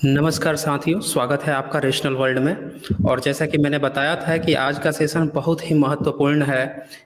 नमस्कार साथियों, स्वागत है आपका रेशनल वर्ल्ड में। और जैसा कि मैंने बताया था कि आज का सेशन बहुत ही महत्वपूर्ण है,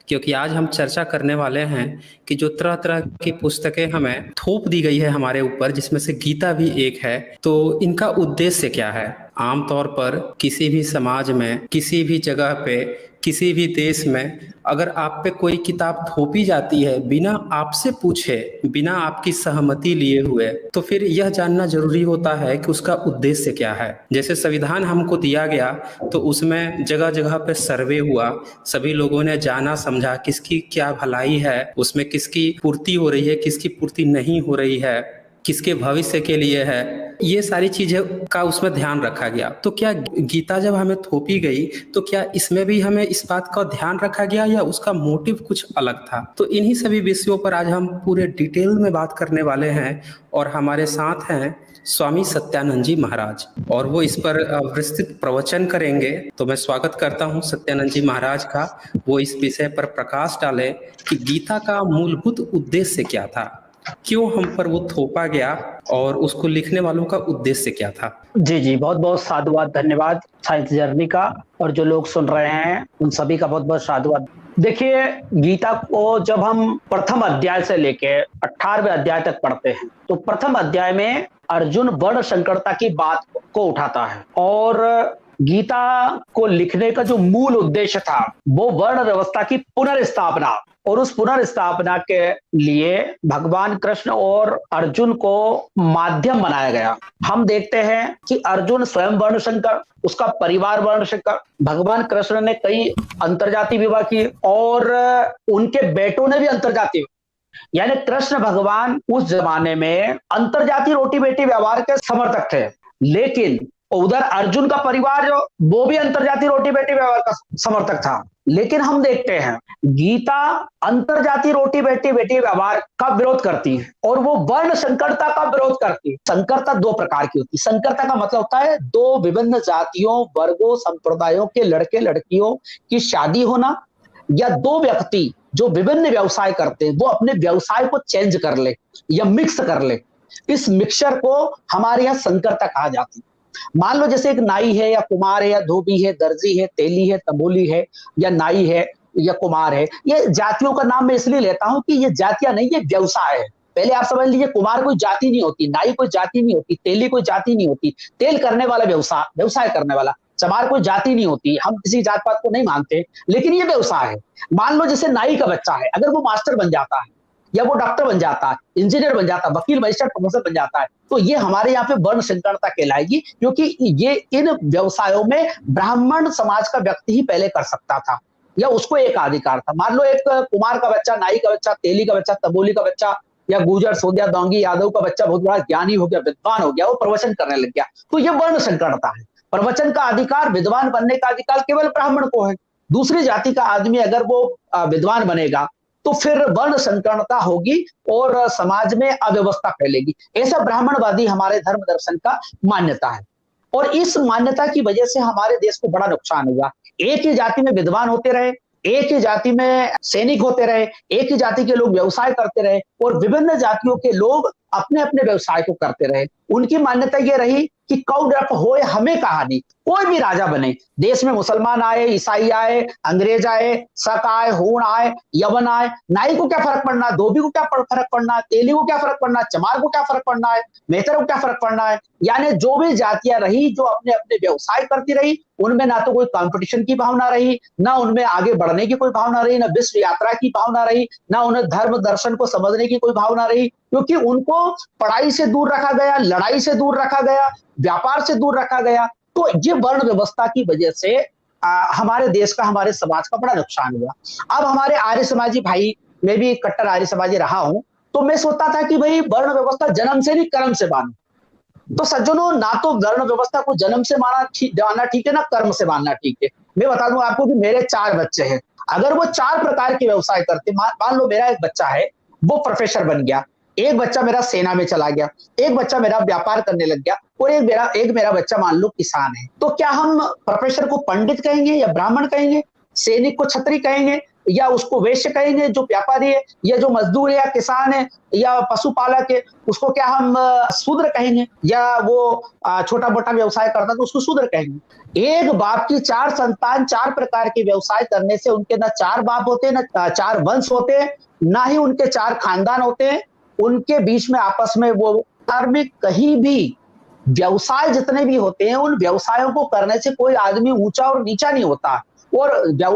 क्योंकि आज हम चर्चा करने वाले हैं कि जो तरह तरह की पुस्तकें हमें थोप दी गई है हमारे ऊपर, जिसमें से गीता भी एक है, तो इनका उद्देश्य क्या है। आमतौर पर किसी भी समाज में, किसी भी जगह पे, किसी भी देश में अगर आप पे कोई किताब थोपी जाती है बिना आपसे पूछे, बिना आपकी सहमति लिए हुए, तो फिर यह जानना जरूरी होता है कि उसका उद्देश्य क्या है। जैसे संविधान हमको दिया गया तो उसमें जगह जगह पे सर्वे हुआ, सभी लोगों ने जाना समझा किसकी क्या भलाई है, उसमें किसकी पूर्ति हो रही है, किसकी पूर्ति नहीं हो रही है, किसके भविष्य के लिए है, ये सारी चीजें का उसमें ध्यान रखा गया। तो क्या गीता जब हमें थोपी गई तो क्या इसमें भी हमें इस बात का ध्यान रखा गया या उसका मोटिव कुछ अलग था। तो इन्हीं सभी विषयों पर आज हम पूरे डिटेल में बात करने वाले हैं। और हमारे साथ हैं स्वामी सत्यानंद जी महाराज, और वो इस पर विस्तृत प्रवचन करेंगे। तो मैं स्वागत करता हूं सत्यानंद जी महाराज का। वो इस विषय पर प्रकाश डालें कि गीता का मूलभूत उद्देश्य क्या था, क्यों हम पर वो थोपा गया, और उसको लिखने वालों का उद्देश्य क्या था। जी जी, बहुत बहुत साधुवाद, धन्यवाद साइंस जर्नी का। और जो लोग सुन रहे हैं उन सभी का बहुत बहुत साधुवाद। देखिए, गीता को जब हम प्रथम अध्याय से लेके 18वें अध्याय तक पढ़ते हैं तो प्रथम अध्याय में अर्जुन वर्ण संकरता की बात को उठाता है। और गीता को लिखने का जो मूल उद्देश्य था वो वर्ण व्यवस्था की पुनर्स्थापना, और उस पुनर्स्थापना के लिए भगवान कृष्ण और अर्जुन को माध्यम बनाया गया। हम देखते हैं कि अर्जुन स्वयं वर्ण संकर, उसका परिवार वर्ण संकर, भगवान कृष्ण ने कई अंतरजाति विवाह किए और उनके बेटों ने भी अंतरजाति, यानी कृष्ण भगवान उस जमाने में अंतरजातीय रोटी बेटी व्यवहार के समर्थक थे। लेकिन उधर अर्जुन का परिवार जो वो भी अंतरजातीय रोटी बेटी व्यवहार का समर्थक था। लेकिन हम देखते हैं गीता अंतरजातीय रोटी बेटी व्यवहार का विरोध करती है और वो वर्ण संकरता का विरोध करती है। संकरता दो प्रकार की होती है। संकरता का मतलब होता है दो विभिन्न जातियों, वर्गों, संप्रदायों के लड़के लड़कियों की शादी होना, या दो व्यक्ति जो विभिन्न व्यवसाय करते हैं वो अपने व्यवसाय को चेंज कर ले या मिक्स कर ले। इस मिक्सचर को हमारे यहाँ संकरता कहा जाती है। मान लो जैसे एक नाई है या कुमार है या धोबी है, दर्जी है, तेली है, तंबोली है, या नाई है या कुमार है। ये जातियों का नाम मैं इसलिए लेता हूं कि ये जातियां नहीं, ये व्यवसाय है। पहले आप समझ लीजिए, कुमार कोई जाति नहीं होती, नाई कोई जाति नहीं होती, तेली कोई जाति नहीं होती। तेल करने वाला व्यवसाय करने वाला। चमार कोई जाति नहीं होती। हम किसी जात पात को नहीं मानते, लेकिन ये व्यवसाय है। मान लो जैसे नाई का बच्चा है, अगर वो मास्टर बन जाता है या वो डॉक्टर बन जाता है, इंजीनियर बन जाता है, वकील, मजिस्ट्रेट, प्रोफेसर बन जाता है, तो ये हमारे यहाँ पे वर्ण संकरता कहलाएगी, क्योंकि ये इन व्यवसायों में ब्राह्मण समाज का व्यक्ति ही पहले कर सकता था या उसको एक अधिकार था। मान लो एक कुमार का बच्चा, नाई का बच्चा, तेली का बच्चा, तबोली का बच्चा, या गुजर, सोदिया, डोंगी, यादव का बच्चा बहुत बड़ा ज्ञानी हो गया, विद्वान हो गया, वो प्रवचन करने लग गया, तो ये वर्ण संकरता है। प्रवचन का अधिकार, विद्वान बनने का अधिकार केवल ब्राह्मण को है। दूसरी जाति का आदमी अगर वो विद्वान बनेगा तो फिर वर्ण संकरता होगी और समाज में अव्यवस्था फैलेगी। ऐसा ब्राह्मणवादी हमारे धर्म दर्शन का मान्यता है। और इस मान्यता की वजह से हमारे देश को बड़ा नुकसान हुआ। एक ही जाति में विद्वान होते रहे, एक ही जाति में सैनिक होते रहे, एक ही जाति के लोग व्यवसाय करते रहे, और विभिन्न जातियों के लोग अपने अपने व्यवसाय को करते रहे। उनकी मान्यता यह रही कि कौ डप होए हमें कहानी। कोई भी राजा बने, देश में मुसलमान आए, ईसाई आए, अंग्रेज आए, शक आए, हूण आए, यवन आए, नाई को क्या फर्क पड़ना है, धोबी को क्या फर्क पड़ना है, तेली को क्या फर्क पड़ना है, चमार को क्या फर्क पड़ना है, मेहतर को क्या फर्क पड़ना है। यानी जो भी जातियां रही, जो अपने अपने व्यवसाय करती रही, उनमें ना तो कोई कंपटीशन की भावना रही, ना उनमें आगे बढ़ने की कोई भावना रही, ना विश्व यात्रा की भावना रही, ना उन्हें धर्म दर्शन को समझने की कोई भावना रही, क्योंकि उनको पढ़ाई से दूर रखा गया, लड़ाई से दूर रखा गया, व्यापार से दूर रखा गया। तो ये वर्ण व्यवस्था की वजह से हमारे देश का, हमारे समाज का बड़ा नुकसान हुआ। अब हमारे आर्य समाजी भाई, मैं भी कट्टर आर्य समाजी रहा हूं, तो मैं सोचता था कि भाई वर्ण व्यवस्था जन्म से नहीं कर्म से मानो। तो सज्जनों, ना तो वर्ण व्यवस्था को जन्म से मानना ठीक है, ना कर्म से मानना ठीक है। मैं बता दूं आपको कि मेरे 4 बच्चे हैं। अगर वो 4 प्रकार के व्यवसाय करते, मान लो मेरा एक बच्चा है वो प्रोफेसर बन गया, एक बच्चा मेरा सेना में चला गया, एक बच्चा मेरा व्यापार करने लग गया, और एक मेरा बच्चा मान लो किसान है, तो क्या हम प्रोफेसर को पंडित कहेंगे या ब्राह्मण कहेंगे, सैनिक को क्षत्रिय कहेंगे, या उसको वैश्य कहेंगे जो व्यापारी है, या जो मजदूर है या किसान है या पशुपालक है उसको क्या हम शूद्र कहेंगे, या वो छोटा मोटा व्यवसाय करता तो उसको शूद्र कहेंगे। एक बाप की 4 संतान 4 प्रकार के व्यवसाय करने से उनके ना 4 बाप होते, ना 4 वंश होते, ना ही उनके 4 खानदान होते हैं। उनके बीच में आपस में वो धार्मिक कहीं भी व्यवसाय जितने भी होते हैं उन व्यवसायों को करने से कोई आदमी ऊंचा और नीचा नहीं होता। और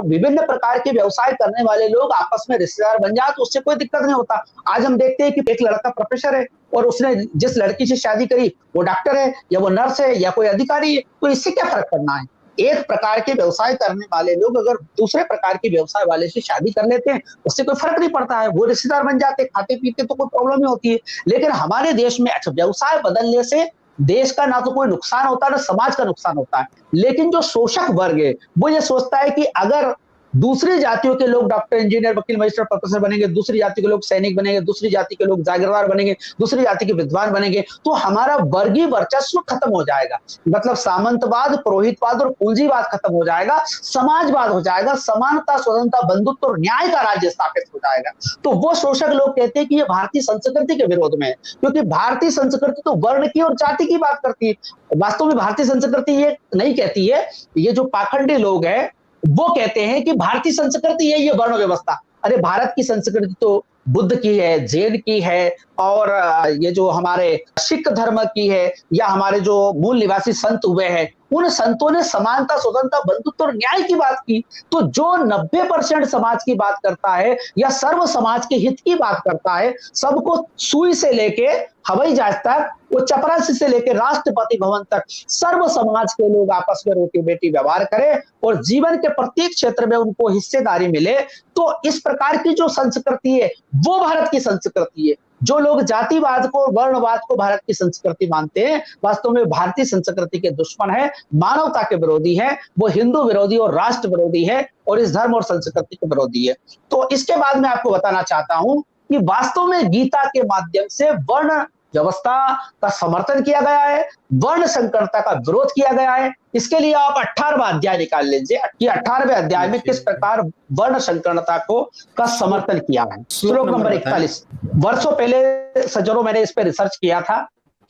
विभिन्न प्रकार के व्यवसाय करने वाले लोग आपस में रिश्तेदार बन जाए तो उससे कोई दिक्कत नहीं होता। आज हम देखते हैं कि एक लड़का प्रोफेसर है और उसने जिस लड़की से शादी करी वो डॉक्टर है या वो नर्स है या कोई अधिकारी है, तो इससे क्या फर्क पड़ना है। एक प्रकार के व्यवसाय करने वाले लोग अगर दूसरे प्रकार के व्यवसाय वाले से शादी कर लेते हैं उससे कोई फर्क नहीं पड़ता है, वो रिश्तेदार बन जाते, खाते पीते तो कोई प्रॉब्लम नहीं होती है। लेकिन हमारे देश में अच्छा व्यवसाय बदलने से देश का ना तो कोई नुकसान होता है ना समाज का नुकसान होता है। लेकिन जो शोषक वर्ग है वो ये सोचता है कि अगर दूसरी जातियों के लोग डॉक्टर इंजीनियर वकील मजिस्ट्रेट प्रोफेसर बनेंगे, दूसरी जाति के लोग सैनिक बनेंगे, दूसरी जाति के लोग जागीरदार बनेंगे, दूसरी जाति के विद्वान बनेंगे, तो हमारा वर्गीय वर्चस्व खत्म हो जाएगा। मतलब सामंतवाद, पुरोहितवाद और पूंजीवाद खत्म हो जाएगा, समाजवाद हो जाएगा, समानता, स्वतंत्रता, बंधुत्व और न्याय का राज्य स्थापित हो जाएगा। तो वो शोषक लोग कहते हैं कि ये भारतीय संस्कृति के विरोध में है, क्योंकि भारतीय संस्कृति तो वर्ण की और जाति की बात करती है। वास्तव में भारतीय संस्कृति ये नहीं कहती है, ये जो पाखंडी लोग हैं वो कहते हैं कि भारतीय संस्कृति है ये वर्ण व्यवस्था। अरे भारत की संस्कृति तो बुद्ध की है, जैन की है, और ये जो हमारे सिख धर्म की है, या हमारे जो मूल निवासी संत हुए हैं उन संतों ने समानता, स्वतंत्रता, बंधुत्व और न्याय की बात की। तो जो 90% समाज की बात करता है या सर्व समाज के हित की बात करता है, सबको सुई से लेके हवाई जहाज तक, वो चपरासी से लेकर राष्ट्रपति भवन तक सर्व समाज के लोग आपस में रोटी बेटी व्यवहार करें और जीवन के प्रत्येक क्षेत्र में उनको हिस्सेदारी मिले, तो इस प्रकार की जो संस्कृति है वो भारत की संस्कृति है। जो लोग जातिवाद को, वर्णवाद को भारत की संस्कृति मानते हैं वास्तव में भारतीय संस्कृति के दुश्मन है, मानवता के विरोधी है, वो हिंदू विरोधी और राष्ट्र विरोधी है और इस धर्म और संस्कृति के विरोधी है। तो इसके बाद मैं आपको बताना चाहता हूं कि वास्तव में गीता के माध्यम से वर्ण व्यवस्था का समर्थन किया गया है, वर्ण संकरता का विरोध किया गया है। इसके लिए आप 18वां अध्याय निकाल लीजिए कि 18वें अध्याय में किस प्रकार वर्ण संकरता को का समर्थन किया है। श्लोक नंबर 41। वर्षों पहले सज्जनों मैंने इस पर रिसर्च किया था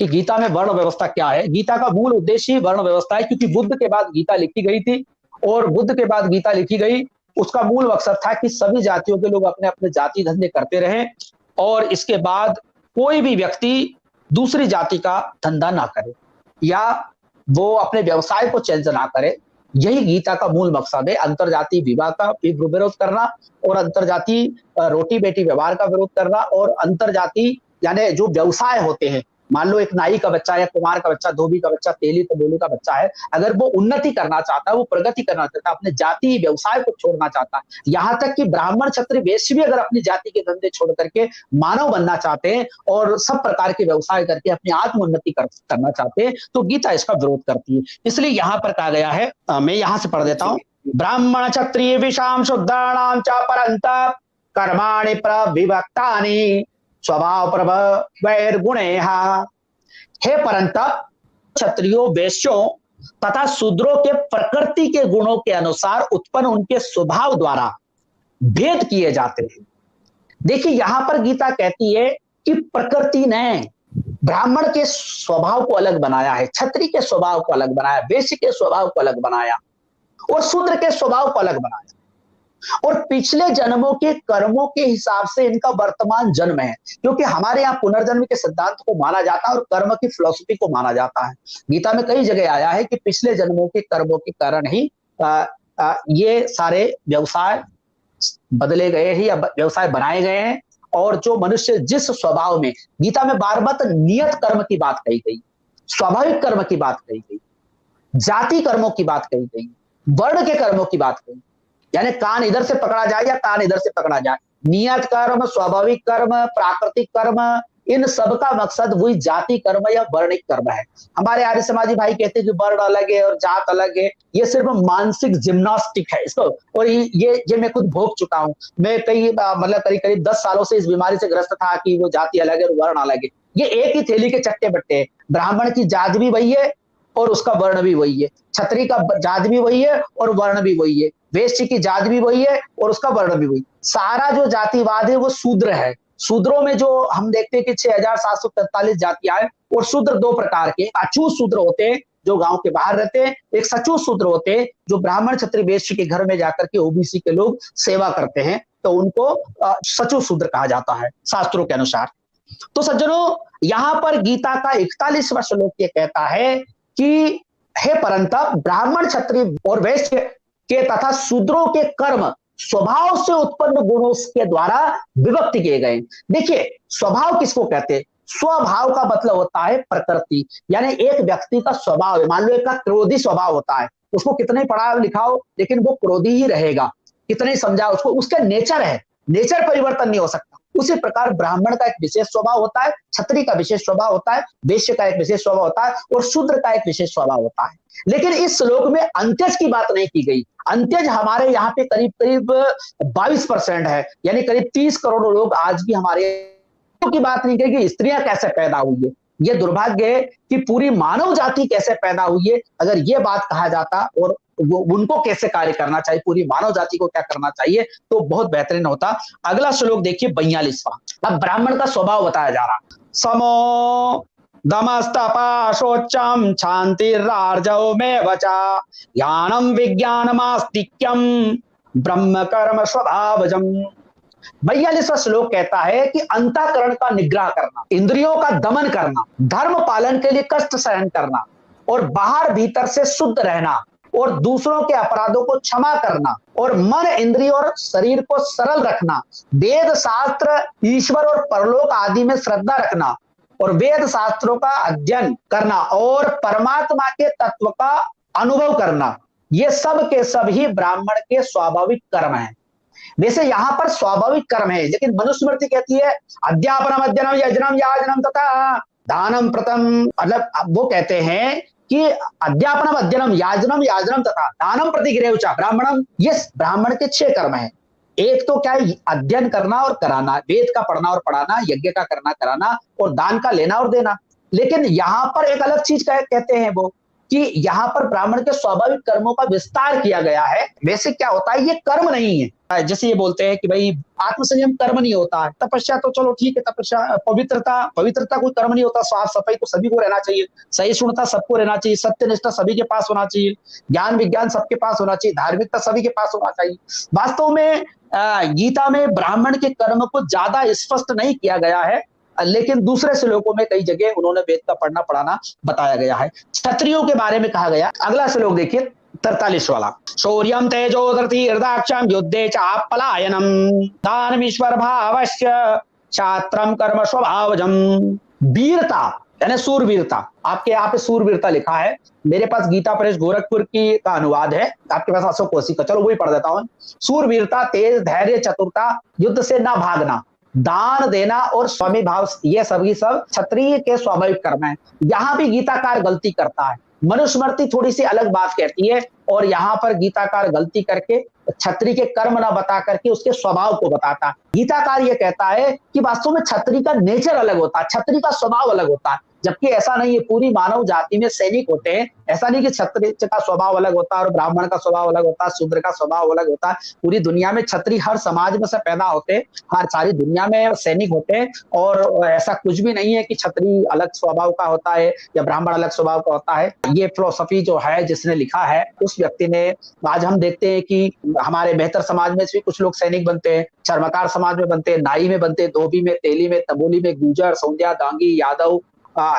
कि गीता में वर्ण व्यवस्था क्या है। गीता का मूल उद्देश्य ही वर्ण व्यवस्था है, क्योंकि बुद्ध के बाद गीता लिखी गई थी और बुद्ध के बाद गीता लिखी गई उसका मूल मकसद था कि सभी जातियों के लोग अपने अपने जाति धंधे करते रहें और इसके बाद कोई भी व्यक्ति दूसरी जाति का धंधा ना करे या वो अपने व्यवसाय को चेंज ना करे। यही गीता का मूल मकसद है। अंतरजातीय विवाह का विरोध करना और अंतरजातीय रोटी बेटी व्यवहार का विरोध करना और अंतरजातीय यानी जो व्यवसाय होते हैं, मान लो एक नाई का बच्चा या कुमार का बच्चा, धोबी का बच्चा, तेली तबोली का बच्चा है, अगर वो उन्नति करना चाहता है, वो प्रगति करना चाहता है, अपने जाति व्यवसाय को छोड़ना चाहता है, यहाँ तक कि ब्राह्मण क्षत्रिय वैश्य भी अगर अपनी जाति के धंधे छोड़ करके मानव बनना चाहते हैं और सब प्रकार के व्यवसाय करके अपनी आत्मोन्नति करना चाहते हैं, तो गीता इसका विरोध करती है। इसलिए यहाँ पर कहा गया है, मैं यहाँ से पढ़ देता हूँ, ब्राह्मण क्षत्रिय विषाम शूद्राणाम च परंत कर्माणि प्रविभक्तानि स्वभाव प्रभवैर्गुणे। हे परंत क्षत्रियों, वैश्यों तथा शूद्रों के प्रकृति के गुणों के अनुसार उत्पन्न उनके स्वभाव द्वारा भेद किए जाते हैं। देखिए यहां पर गीता कहती है कि प्रकृति ने ब्राह्मण के स्वभाव को अलग बनाया है, क्षत्रिय के स्वभाव को अलग बनाया, वैश्य के स्वभाव को अलग बनाया और शूद्र के स्वभाव को अलग बनाया और पिछले जन्मों के कर्मों के हिसाब से इनका वर्तमान जन्म है, क्योंकि हमारे यहाँ पुनर्जन्म के सिद्धांत को माना जाता है और कर्म की फिलॉसफी को माना जाता है। गीता में कई जगह आया है कि पिछले जन्मों के कर्मों के कारण ही ये सारे व्यवसाय बदले गए हैं या व्यवसाय बनाए गए हैं। और जो मनुष्य जिस स्वभाव में, गीता में बार बार नियत कर्म की बात कही गई, स्वाभाविक कर्म की बात कही गई, जाति कर्मों की बात कही गई, वर्ण के कर्मों की बात कही, यानी कान इधर से पकड़ा जाए या कान इधर से पकड़ा जाए, नियत कर्म, स्वाभाविक कर्म, प्राकृतिक कर्म, इन सब का मकसद वही जाति कर्म या वर्णिक कर्म है। हमारे आर्य समाजी भाई कहते हैं कि वर्ण अलग है और जात अलग है, ये सिर्फ मानसिक जिम्नास्टिक है इसको, और ये मैं खुद भोग चुका हूं। मैं मतलब करीब 10 सालों से इस बीमारी से ग्रस्त था कि वो जाति अलग है और वर्ण अलग है। ये एक ही थैली के चट्टे बट्टे हैं। ब्राह्मण की जात भी वही है और उसका वर्ण भी वही है, क्षत्रिय का जात भी वही है और वर्ण भी वही है, वेश्य की जाति भी वही है और उसका वर्ण भी वही। सारा जो जातिवाद है वो शूद्र है। शूद्रों में जो हम देखते हैं कि 6,743 जातियां हैं और शूद्र दो प्रकार के, अछूत शूद्र होते हैं जो गांव के बाहर रहते हैं, एक सचूत शूद्र होते हैं जो ब्राह्मण क्षत्रिय वैश्य के घर में जाकर के ओबीसी के लोग सेवा करते हैं, तो उनको सचूत शूद्र कहा जाता है शास्त्रों के अनुसार। तो सज्जनों, यहां पर गीता का 41वां श्लोक ये कहता है कि हे परंतप, ब्राह्मण क्षत्रिय और वैश्य के तथा शूद्रों के कर्म स्वभाव से उत्पन्न गुणों के द्वारा विभक्त किए गए। देखिए, स्वभाव किसको कहते हैं? स्वभाव का मतलब होता है प्रकृति, यानी एक व्यक्ति का स्वभाव। मान लो एक का क्रोधी स्वभाव होता है, उसको कितने पढ़ा लिखा हो लेकिन वो क्रोधी ही रहेगा, कितने समझा उसको, उसका नेचर है, नेचर परिवर्तन नहीं हो सकता। उसी प्रकार ब्राह्मण का एक विशेष स्वभाव होता है, क्षत्रिय का विशेष स्वभाव होता है, वैश्य का एक विशेष स्वभाव होता है और शूद्र का एक विशेष स्वभाव होता है। लेकिन इस श्लोक में अंत्यज की बात नहीं की गई। अंत्यज हमारे यहाँ पे करीब करीब 22% है, यानी करीब 30 करोड़ लोग आज भी हमारे की बात नहीं की कि स्त्रियां कैसे पैदा हुई है। ये दुर्भाग्य है कि पूरी मानव जाति कैसे पैदा हुई है, अगर ये बात कहा जाता और उनको कैसे कार्य करना चाहिए, पूरी मानव जाति को क्या करना चाहिए, तो बहुत बेहतरीन होता। अगला श्लोक देखिए 42वां। अब ब्राह्मण का स्वभाव बताया जा रहा। समो दमस्तपा शोचम शांतिरार्जव में वचा ज्ञानम विज्ञानमास्तिक्यम ब्रह्म कर्म स्वभावजम। 42वां श्लोक कहता है कि अंतःकरण का निग्रह करना, इंद्रियों का दमन करना, धर्म पालन के लिए कष्ट सहन करना और बाहर भीतर से शुद्ध रहना और दूसरों के अपराधों को क्षमा करना और मन, इंद्रिय और शरीर को सरल रखना, वेद शास्त्र, ईश्वर और परलोक आदि में श्रद्धा रखना और वेद शास्त्रों का अध्ययन करना और परमात्मा के तत्व का अनुभव करना, ये सब के सब ही ब्राह्मण के स्वाभाविक कर्म हैं। वैसे यहां पर स्वाभाविक कर्म है, लेकिन मनुस्मृति कहती है अध्यापनम अध्ययनम यजनम याजनम तथा दानम प्रथम, मतलब वो कहते हैं कि अध्यापनम अध्ययनम याजनम तथा दानम प्रतिगृह ब्राह्मणम, ये ब्राह्मण के 6 कर्म है। एक तो क्या है, अध्ययन करना और कराना, वेद का पढ़ना और पढ़ाना, यज्ञ का करना कराना और दान का लेना और देना। लेकिन यहां पर एक अलग चीज कहते हैं वो कि यहां पर ब्राह्मण के स्वाभाविक कर्मों का विस्तार किया गया है। वैसे क्या होता है, ये कर्म नहीं है। जैसे ये बोलते हैं कि भाई आत्मसंयम कर्म नहीं होता है, तपस्या तो चलो ठीक है, तपस्या, पवित्रता कोई कर्म नहीं होता, साफ सफाई तो सभी को रहना चाहिए, सहिष्णुता सबको रहना चाहिए, सत्यनिष्ठा सभी के पास होना चाहिए, ज्ञान विज्ञान सबके पास होना चाहिए, धार्मिकता सभी के पास होना चाहिए। वास्तव में गीता में ब्राह्मण के कर्म को ज्यादा स्पष्ट नहीं किया गया है, लेकिन दूसरे श्लोकों में कई जगह उन्होंने वेद का पढ़ना पढ़ाना बताया गया है। क्षत्रियों के बारे में कहा गया। अगला श्लोक देखिए 43 वाला। शौर्यम तेजो धृति हृदाक्षम युद्धे चापलायनम दानमीश्वर भावस्य छात्रम कर्म स्वभावजम। वीरता यानी सूरवीरता, आपके यहाँ पे सूरवीरता लिखा है, मेरे पास गीता प्रेस गोरखपुर की का अनुवाद है, आपके पास अशोक कोशी का, चलो वही पढ़ देता हूँ। सूरवीरता, तेज, धैर्य, चतुरता, युद्ध से ना भागना, दान देना और स्वामी भाव, ये सभी सब क्षत्रिय के स्वाभाविक कर्म है। यहाँ भी गीताकार गलती करता है, मनुस्मृति थोड़ी सी अलग बात कहती है और यहाँ पर गीताकार गलती करके क्षत्रिय के कर्म ना बता करके उसके स्वभाव को बताता है। गीताकार ये कहता है कि वास्तव में क्षत्रिय का नेचर अलग होता है, क्षत्रिय का स्वभाव अलग होता है, जबकि ऐसा नहीं है। पूरी मानव जाति में सैनिक होते हैं, ऐसा नहीं कि क्षत्रिय का स्वभाव अलग होता है और ब्राह्मण का स्वभाव अलग होता है, शूद्र का स्वभाव अलग होता है। पूरी दुनिया में क्षत्रिय हर समाज में से पैदा होते हैं, हर सारी दुनिया में सैनिक होते हैं और ऐसा कुछ भी नहीं है कि क्षत्रिय अलग स्वभाव का होता है या ब्राह्मण अलग स्वभाव का होता है। ये फिलोसफी जो है जिसने लिखा है उस व्यक्ति ने, आज हम देखते हैं कि हमारे बेहतर समाज में भी कुछ लोग सैनिक बनते हैं, चर्मकार समाज में बनते हैं, नाई में बनते हैं, धोबी में, तेली में, तबोली में, गुर्जर, सोंधिया, दांगी, यादव,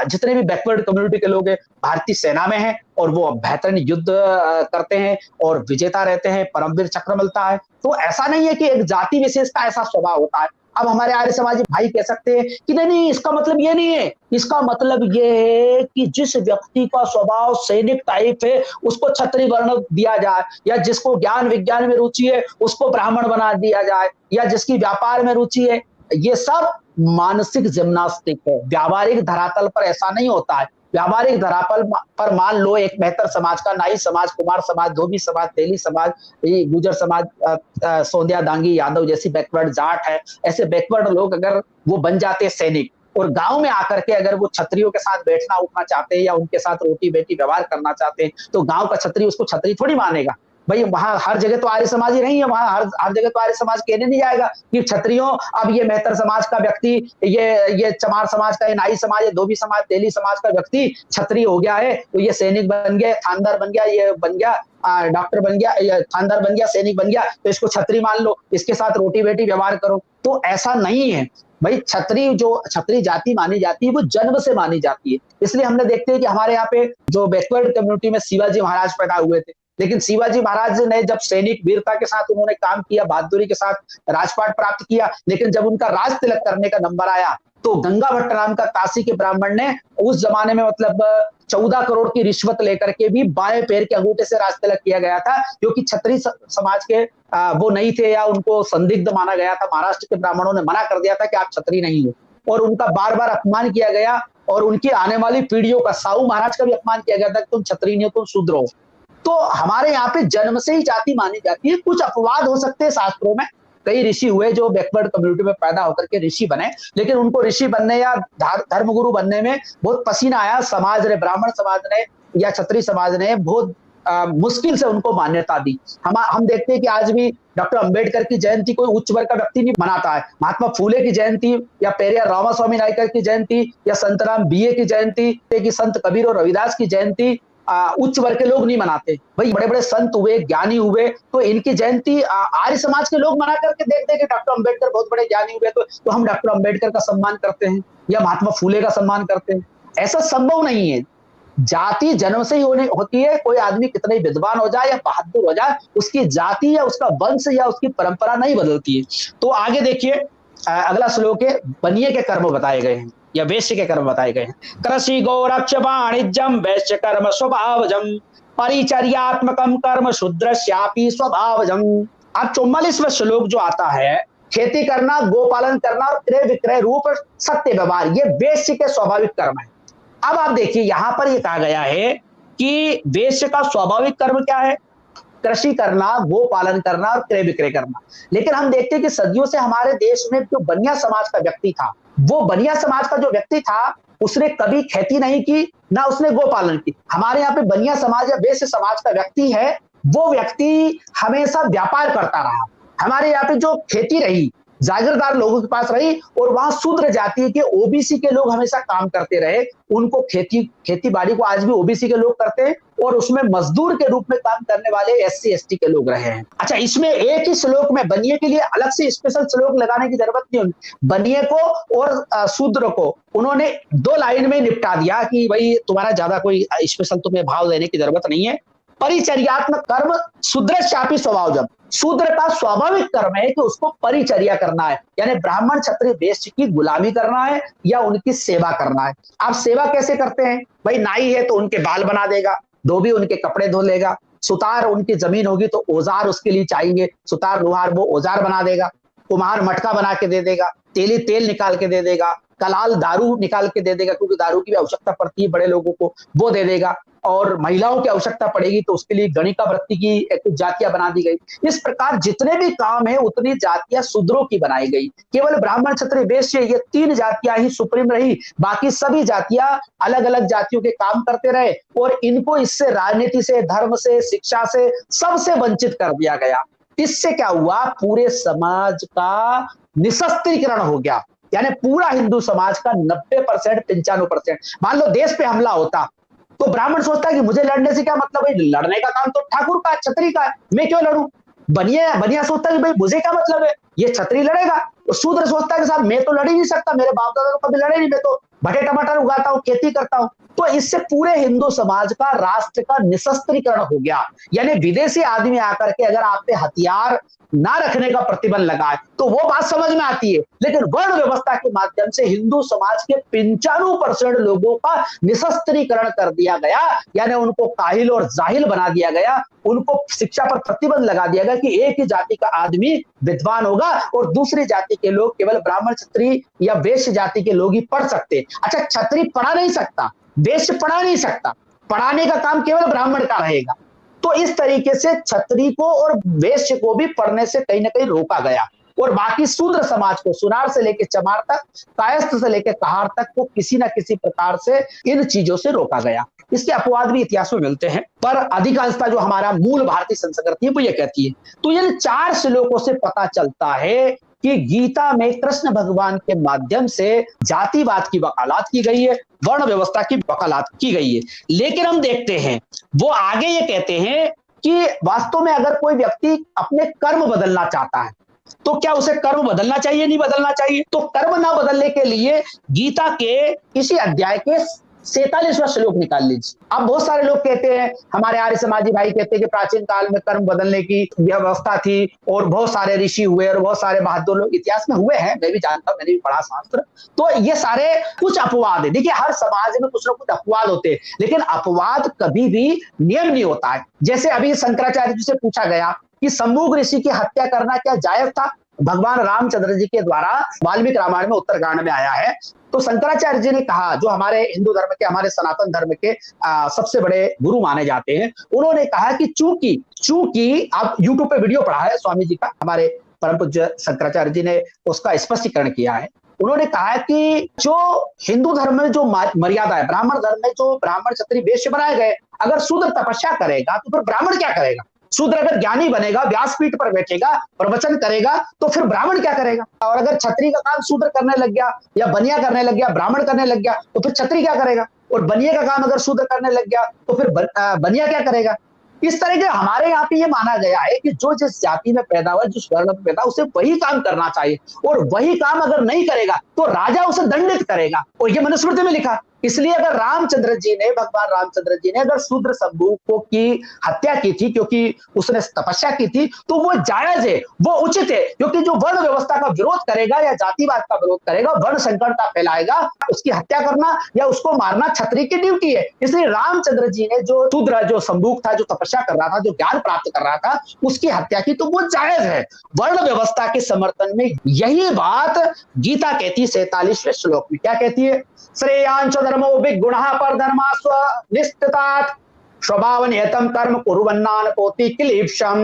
जितने भी बैकवर्ड कम्युनिटी के लोग हैं भारतीय सेना में हैं और वो बेहतरीन युद्ध करते हैं और विजेता रहते हैं, परमवीर चक्र मिलता है। तो ऐसा नहीं है कि एक जाति विशेष का ऐसा स्वभाव होता है। अब हमारे आर्य समाजी भाई कह सकते हैं कि नहीं, इसका मतलब ये नहीं है, इसका मतलब ये है कि जिस व्यक्ति का स्वभाव सैनिक टाइप है उसको क्षत्रिय वर्ण दिया जाए, या जिसको ज्ञान विज्ञान में रुचि है उसको ब्राह्मण बना दिया जाए, या जिसकी व्यापार में रुचि है। ये सब मानसिक जिम्नास्टिक है, व्यावहारिक धरातल पर ऐसा नहीं होता है। व्यावहारिक धरातल पर मान लो एक बेहतर समाज का, नाई समाज, कुमार समाज, धोबी समाज, तेली समाज, गुर्जर समाज, सोंधिया, दांगी, यादव जैसी बैकवर्ड जाट है, ऐसे बैकवर्ड लोग अगर वो बन जाते हैं सैनिक और गांव में आकर के अगर वो क्षत्रियों के साथ बैठना उठना चाहते हैं या उनके साथ रोटी बेटी व्यवहार करना चाहते हैं, तो गांव का क्षत्रिय उसको क्षत्रिय थोड़ी मानेगा। भाई वहां हर जगह तो आर्य समाज ही नहीं है, वहां हर जगह तो आर्य समाज कहने नहीं जाएगा कि क्षत्रियों, अब ये मेहतर समाज का व्यक्ति, ये चमार समाज का, ये नाई समाज, ये धोबी समाज, तेली समाज का व्यक्ति क्षत्रिय हो गया है तो ये सैनिक बन गया, थानेदार बन गया, ये बन गया डॉक्टर बन गया, थानेदार बन गया, सैनिक बन गया, तो इसको क्षत्रिय मान लो, इसके साथ रोटी बेटी व्यवहार करो। तो ऐसा नहीं है भाई। क्षत्रिय जाति मानी जाती है वो जन्म से मानी जाती है। इसलिए हमने देखते हैं कि हमारे यहाँ पे जो बैकवर्ड कम्युनिटी में शिवाजी महाराज पैदा हुए थे, लेकिन शिवाजी महाराज ने जब सैनिक वीरता के साथ उन्होंने काम किया, बहादुरी के साथ राजपाट प्राप्त किया, लेकिन जब उनका राज तिलक करने का नंबर आया तो गंगा भट्ट नाम का काशी के ब्राह्मण ने उस जमाने में मतलब 14 करोड़ की रिश्वत लेकर के भी बाएं पैर के अंगूठे से राज तिलक किया गया था, क्योंकि क्षत्रिय समाज के वो नहीं थे या उनको संदिग्ध माना गया था। महाराष्ट्र के ब्राह्मणों ने मना कर दिया था कि आप क्षत्रिय नहीं हो, और उनका बार बार अपमान किया गया, और उनकी आने वाली पीढ़ियों का, साहू महाराज का भी अपमान किया गया था कि तुम क्षत्रिय नहीं हो, तुम शूद्र हो। तो हमारे यहाँ पे जन्म से ही जाति मानी जाती है। कुछ अपवाद हो सकते हैं शास्त्रों में, कई ऋषि हुए जो बैकवर्ड कम्युनिटी में पैदा होकर के ऋषि बने, लेकिन उनको ऋषि बनने या धर्मगुरु बनने में बहुत पसीना आया। समाज ने, ब्राह्मण समाज ने या क्षत्रिय समाज ने बहुत मुश्किल से उनको मान्यता दी। हम देखते हैं कि आज भी डॉक्टर अंबेडकर की जयंती कोई उच्च वर्ग का व्यक्ति नहीं मनाता है। महात्मा फूले की जयंती या पेरियार रामास्वामी नायकर की जयंती या संतराम बीए की जयंती, कि संत कबीर और रविदास की जयंती उच्च वर्ग के लोग नहीं मनाते। भाई बड़े बड़े संत हुए, ज्ञानी हुए, तो इनकी जयंती आर्य समाज के लोग मना करके देखते हैं कि डॉक्टर अंबेडकर बहुत बड़े ज्ञानी हुए, तो हम डॉक्टर अंबेडकर का सम्मान करते हैं या महात्मा फूले का सम्मान करते हैं। ऐसा संभव नहीं है। जाति जन्म से ही होती है। कोई आदमी कितने विद्वान हो जाए या बहादुर हो जाए, उसकी जाति या उसका वंश या उसकी परंपरा नहीं बदलती है। तो आगे देखिए, अगला श्लोक है, बनिए के कर्म बताए गए हैं या वैश्य के कर्म बताए गए हैं। कृषि गौरक्ष वाणिज्यम वैश्य कर्म स्वभावजम परिचर्यात्मकम कर्म शूद्रस्यापि स्वभावजम। अब 44वां श्लोक जो आता है, खेती करना, गोपालन करना और क्रय विक्रय रूप सत्य व्यवहार, ये वैश्य के स्वाभाविक कर्म है। अब आप देखिए यहां पर ये कहा गया है कि वैश्य का स्वाभाविक कर्म क्या है? कृषि करना, गो पालन करना और क्रय विक्रय करना। लेकिन हम देखते हैं कि सदियों से हमारे देश में जो बनिया समाज का व्यक्ति था, वो बनिया समाज का जो व्यक्ति था, उसने कभी खेती नहीं की, ना उसने गो पालन की। हमारे यहाँ पे बनिया समाज या वैश्य समाज का व्यक्ति है, वो व्यक्ति हमेशा व्यापार करता रहा। हमारे यहाँ पे जो खेती रही, जागीरदार लोगों के पास रही, और वहां शूद्र जाति के, ओबीसी के लोग हमेशा काम करते रहे। उनको खेती बाड़ी को आज भी ओबीसी के लोग करते हैं, और उसमें मजदूर के रूप में काम करने वाले एससी एसटी के लोग रहे हैं। अच्छा, इसमें एक ही श्लोक में बनिए के लिए अलग से स्पेशल श्लोक लगाने की जरूरत नहीं है। बनिए को और शूद्र को उन्होंने 2 लाइन में निपटा दिया कि भाई तुम्हारा ज्यादा कोई स्पेशल तुम्हें भाव देने की जरूरत नहीं है। परिचर्यात्मक कर्म शूद्रस्यापि स्वभावजम। शूद्र का स्वाभाविक कर्म है कि उसको परिचर्या करना है, यानी ब्राह्मण क्षत्रिय वैश्य की गुलामी करना है या उनकी सेवा करना है। आप सेवा कैसे करते हैं? भाई नाई है तो उनके बाल बना देगा, धोबी उनके कपड़े धो लेगा, सुतार उनकी जमीन होगी तो औजार उसके लिए चाहिए, सुतार लोहार वो औजार बना देगा, कुम्हार मटका बना के दे देगा, तेली तेल निकाल के दे देगा, कलाल दारू निकाल के दे देगा, क्योंकि दारू की भी आवश्यकता पड़ती है बड़े लोगों को, वो दे देगा। और महिलाओं की आवश्यकता पड़ेगी तो उसके लिए गणिका वृत्ति की कुछ जातियां बना दी गई। इस प्रकार जितने भी काम है उतनी जातियां शूद्रों की बनाई गई। केवल ब्राह्मण क्षत्रिय वैश्य ये 3 जातियां ही सुप्रीम रही, बाकी सभी जातियां अलग अलग जातियों के काम करते रहे, और इनको इससे राजनीति से, धर्म से, शिक्षा से, सबसे वंचित कर दिया गया। इससे क्या हुआ? पूरे समाज का निशस्त्रीकरण हो गया, यानी पूरा हिंदू समाज का 90% 95%। मान लो देश पे हमला होता तो ब्राह्मण सोचता है कि मुझे लड़ने से क्या मतलब है, लड़ने का काम तो ठाकुर का, क्षत्रिय का है, मैं क्यों लड़ूं। बनिया सोचता है कि भाई मुझे क्या मतलब है, ये क्षत्रिय लड़ेगा। तो शूद्र सोचता है कि साहब मैं तो लड़ ही नहीं सकता, मेरे बाप दादा तो कभी लड़े नहीं, मैं तो भटे टमाटर उगाता हूँ, खेती करता हूँ। तो इससे पूरे हिंदू समाज का, राष्ट्र का निशस्त्रीकरण हो गया। यानी विदेशी आदमी आकर के अगर आप पे हथियार ना रखने का प्रतिबंध लगाए तो वो बात समझ में आती है, लेकिन वर्ण व्यवस्था के माध्यम से हिंदू समाज के 95% लोगों का निशस्त्रीकरण कर दिया गया, यानी उनको काहिल और जाहिल बना दिया गया। उनको शिक्षा पर प्रतिबंध लगा दिया गया कि एक ही जाति का आदमी विद्वान होगा और दूसरी जाति के लोग, केवल ब्राह्मण क्षत्रिय या वैश्य जाति के लोग ही पढ़ सकते। अच्छा, क्षत्रिय पढ़ा नहीं सकता, वैश्य पढ़ा नहीं सकता, पढ़ाने का काम केवल ब्राह्मण का रहेगा। तो इस तरीके से क्षत्रिय को और वैश्य को भी पढ़ने से कहीं ना कहीं रोका गया, और बाकी शूद्र समाज को, सुनार से लेकर चमार तक, कायस्थ से लेकर कहार तक, को किसी ना किसी प्रकार से इन चीजों से रोका गया। इसके अपवाद भी इतिहास में मिलते हैं, पर अधिकांशता जो हमारा मूल भारतीय संस्कृति है वो ये कहती है। तो इन 4 श्लोकों से पता चलता है कि गीता में कृष्ण भगवान के माध्यम से जातिवाद की वकालत की गई है, वर्ण व्यवस्था की वकालत की गई है। लेकिन हम देखते हैं वो आगे ये कहते हैं कि वास्तव में अगर कोई व्यक्ति अपने कर्म बदलना चाहता है तो क्या उसे कर्म बदलना चाहिए, नहीं बदलना चाहिए? तो कर्म ना बदलने के लिए गीता के इसी अध्याय के 47वां श्लोक निकाल लीजिए। अब बहुत सारे लोग कहते हैं, हमारे आर्य समाजी भाई कहते हैं कि प्राचीन काल में कर्म बदलने की व्यवस्था थी और बहुत सारे ऋषि हुए और बहुत सारे बहादुर लोग इतिहास में हुए हैं, मैं भी जानता हूं, मैंने भी पढ़ा शास्त्र। तो ये सारे कुछ अपवाद है। देखिए हर समाज में कुछ ना कुछ अपवाद होते हैं, लेकिन अपवाद कभी भी नियम नहीं होता है। जैसे अभी शंकराचार्य जी से पूछा गया कि शंभुक ऋषि की हत्या करना क्या जायज था? भगवान रामचंद्र जी के द्वारा वाल्मीकि रामायण में उत्तरकांड में आया है। तो शंकराचार्य जी ने कहा, जो हमारे हिंदू धर्म के, हमारे सनातन धर्म के सबसे बड़े गुरु माने जाते हैं, उन्होंने कहा कि चूंकि आप यूट्यूब पे वीडियो पढ़ा है स्वामी जी का, हमारे परम पूज्य शंकराचार्य जी ने उसका स्पष्टीकरण किया है। उन्होंने कहा कि जो हिंदू धर्म में जो मर्यादा है, ब्राह्मण धर्म में जो ब्राह्मण क्षत्रिय वैश्य बनाए गए, अगर शूद्र तपस्या करेगा तो फिर ब्राह्मण क्या करेगा? शूद्र अगर ज्ञानी बनेगा, व्यासपीठ पर बैठेगा, प्रवचन करेगा, तो फिर ब्राह्मण क्या करेगा? और अगर क्षत्रिय का काम शूद्र करने लग गया या बनिया करने लग गया, ब्राह्मण करने लग गया, तो फिर क्षत्रिय क्या करेगा? और बनिया का काम अगर शूद्र करने लग गया तो फिर बनिया क्या करेगा? इस तरह के हमारे यहाँ पे ये माना गया है कि जो जिस जाति में पैदा हुआ, जिस वर्ण में पैदा, उसे वही काम करना चाहिए, और वही काम अगर नहीं करेगा तो राजा उसे दंडित करेगा, और ये मनुस्मृति में लिखा। इसलिए अगर भगवान रामचंद्र जी ने अगर शूद्र शंभु की हत्या की थी क्योंकि उसने तपस्या की थी, तो वो जायज है, वो उचित है, क्योंकि जो वर्ण व्यवस्था का विरोध करेगा या जातिवाद का विरोध करेगा, वर्ण संकरता फैलाएगा, उसकी हत्या करना या उसको मारना क्षत्रिय की ड्यूटी है। इसलिए रामचंद्र जी ने जो शूद्र, जो शंभुक था, जो तपस्या कर रहा था, जो ज्ञान प्राप्त कर रहा था, उसकी हत्या की, तो वो जायज है। वर्ण व्यवस्था के समर्थन में यही बात गीता कहती है 47वें श्लोक में। क्या कहती है? श्रेयांश धर्मो विगुणः परधर्मास्व निष्ठितात् स्वभाव नियतम कर्म कुर्वन्नानपोति क्लेशम।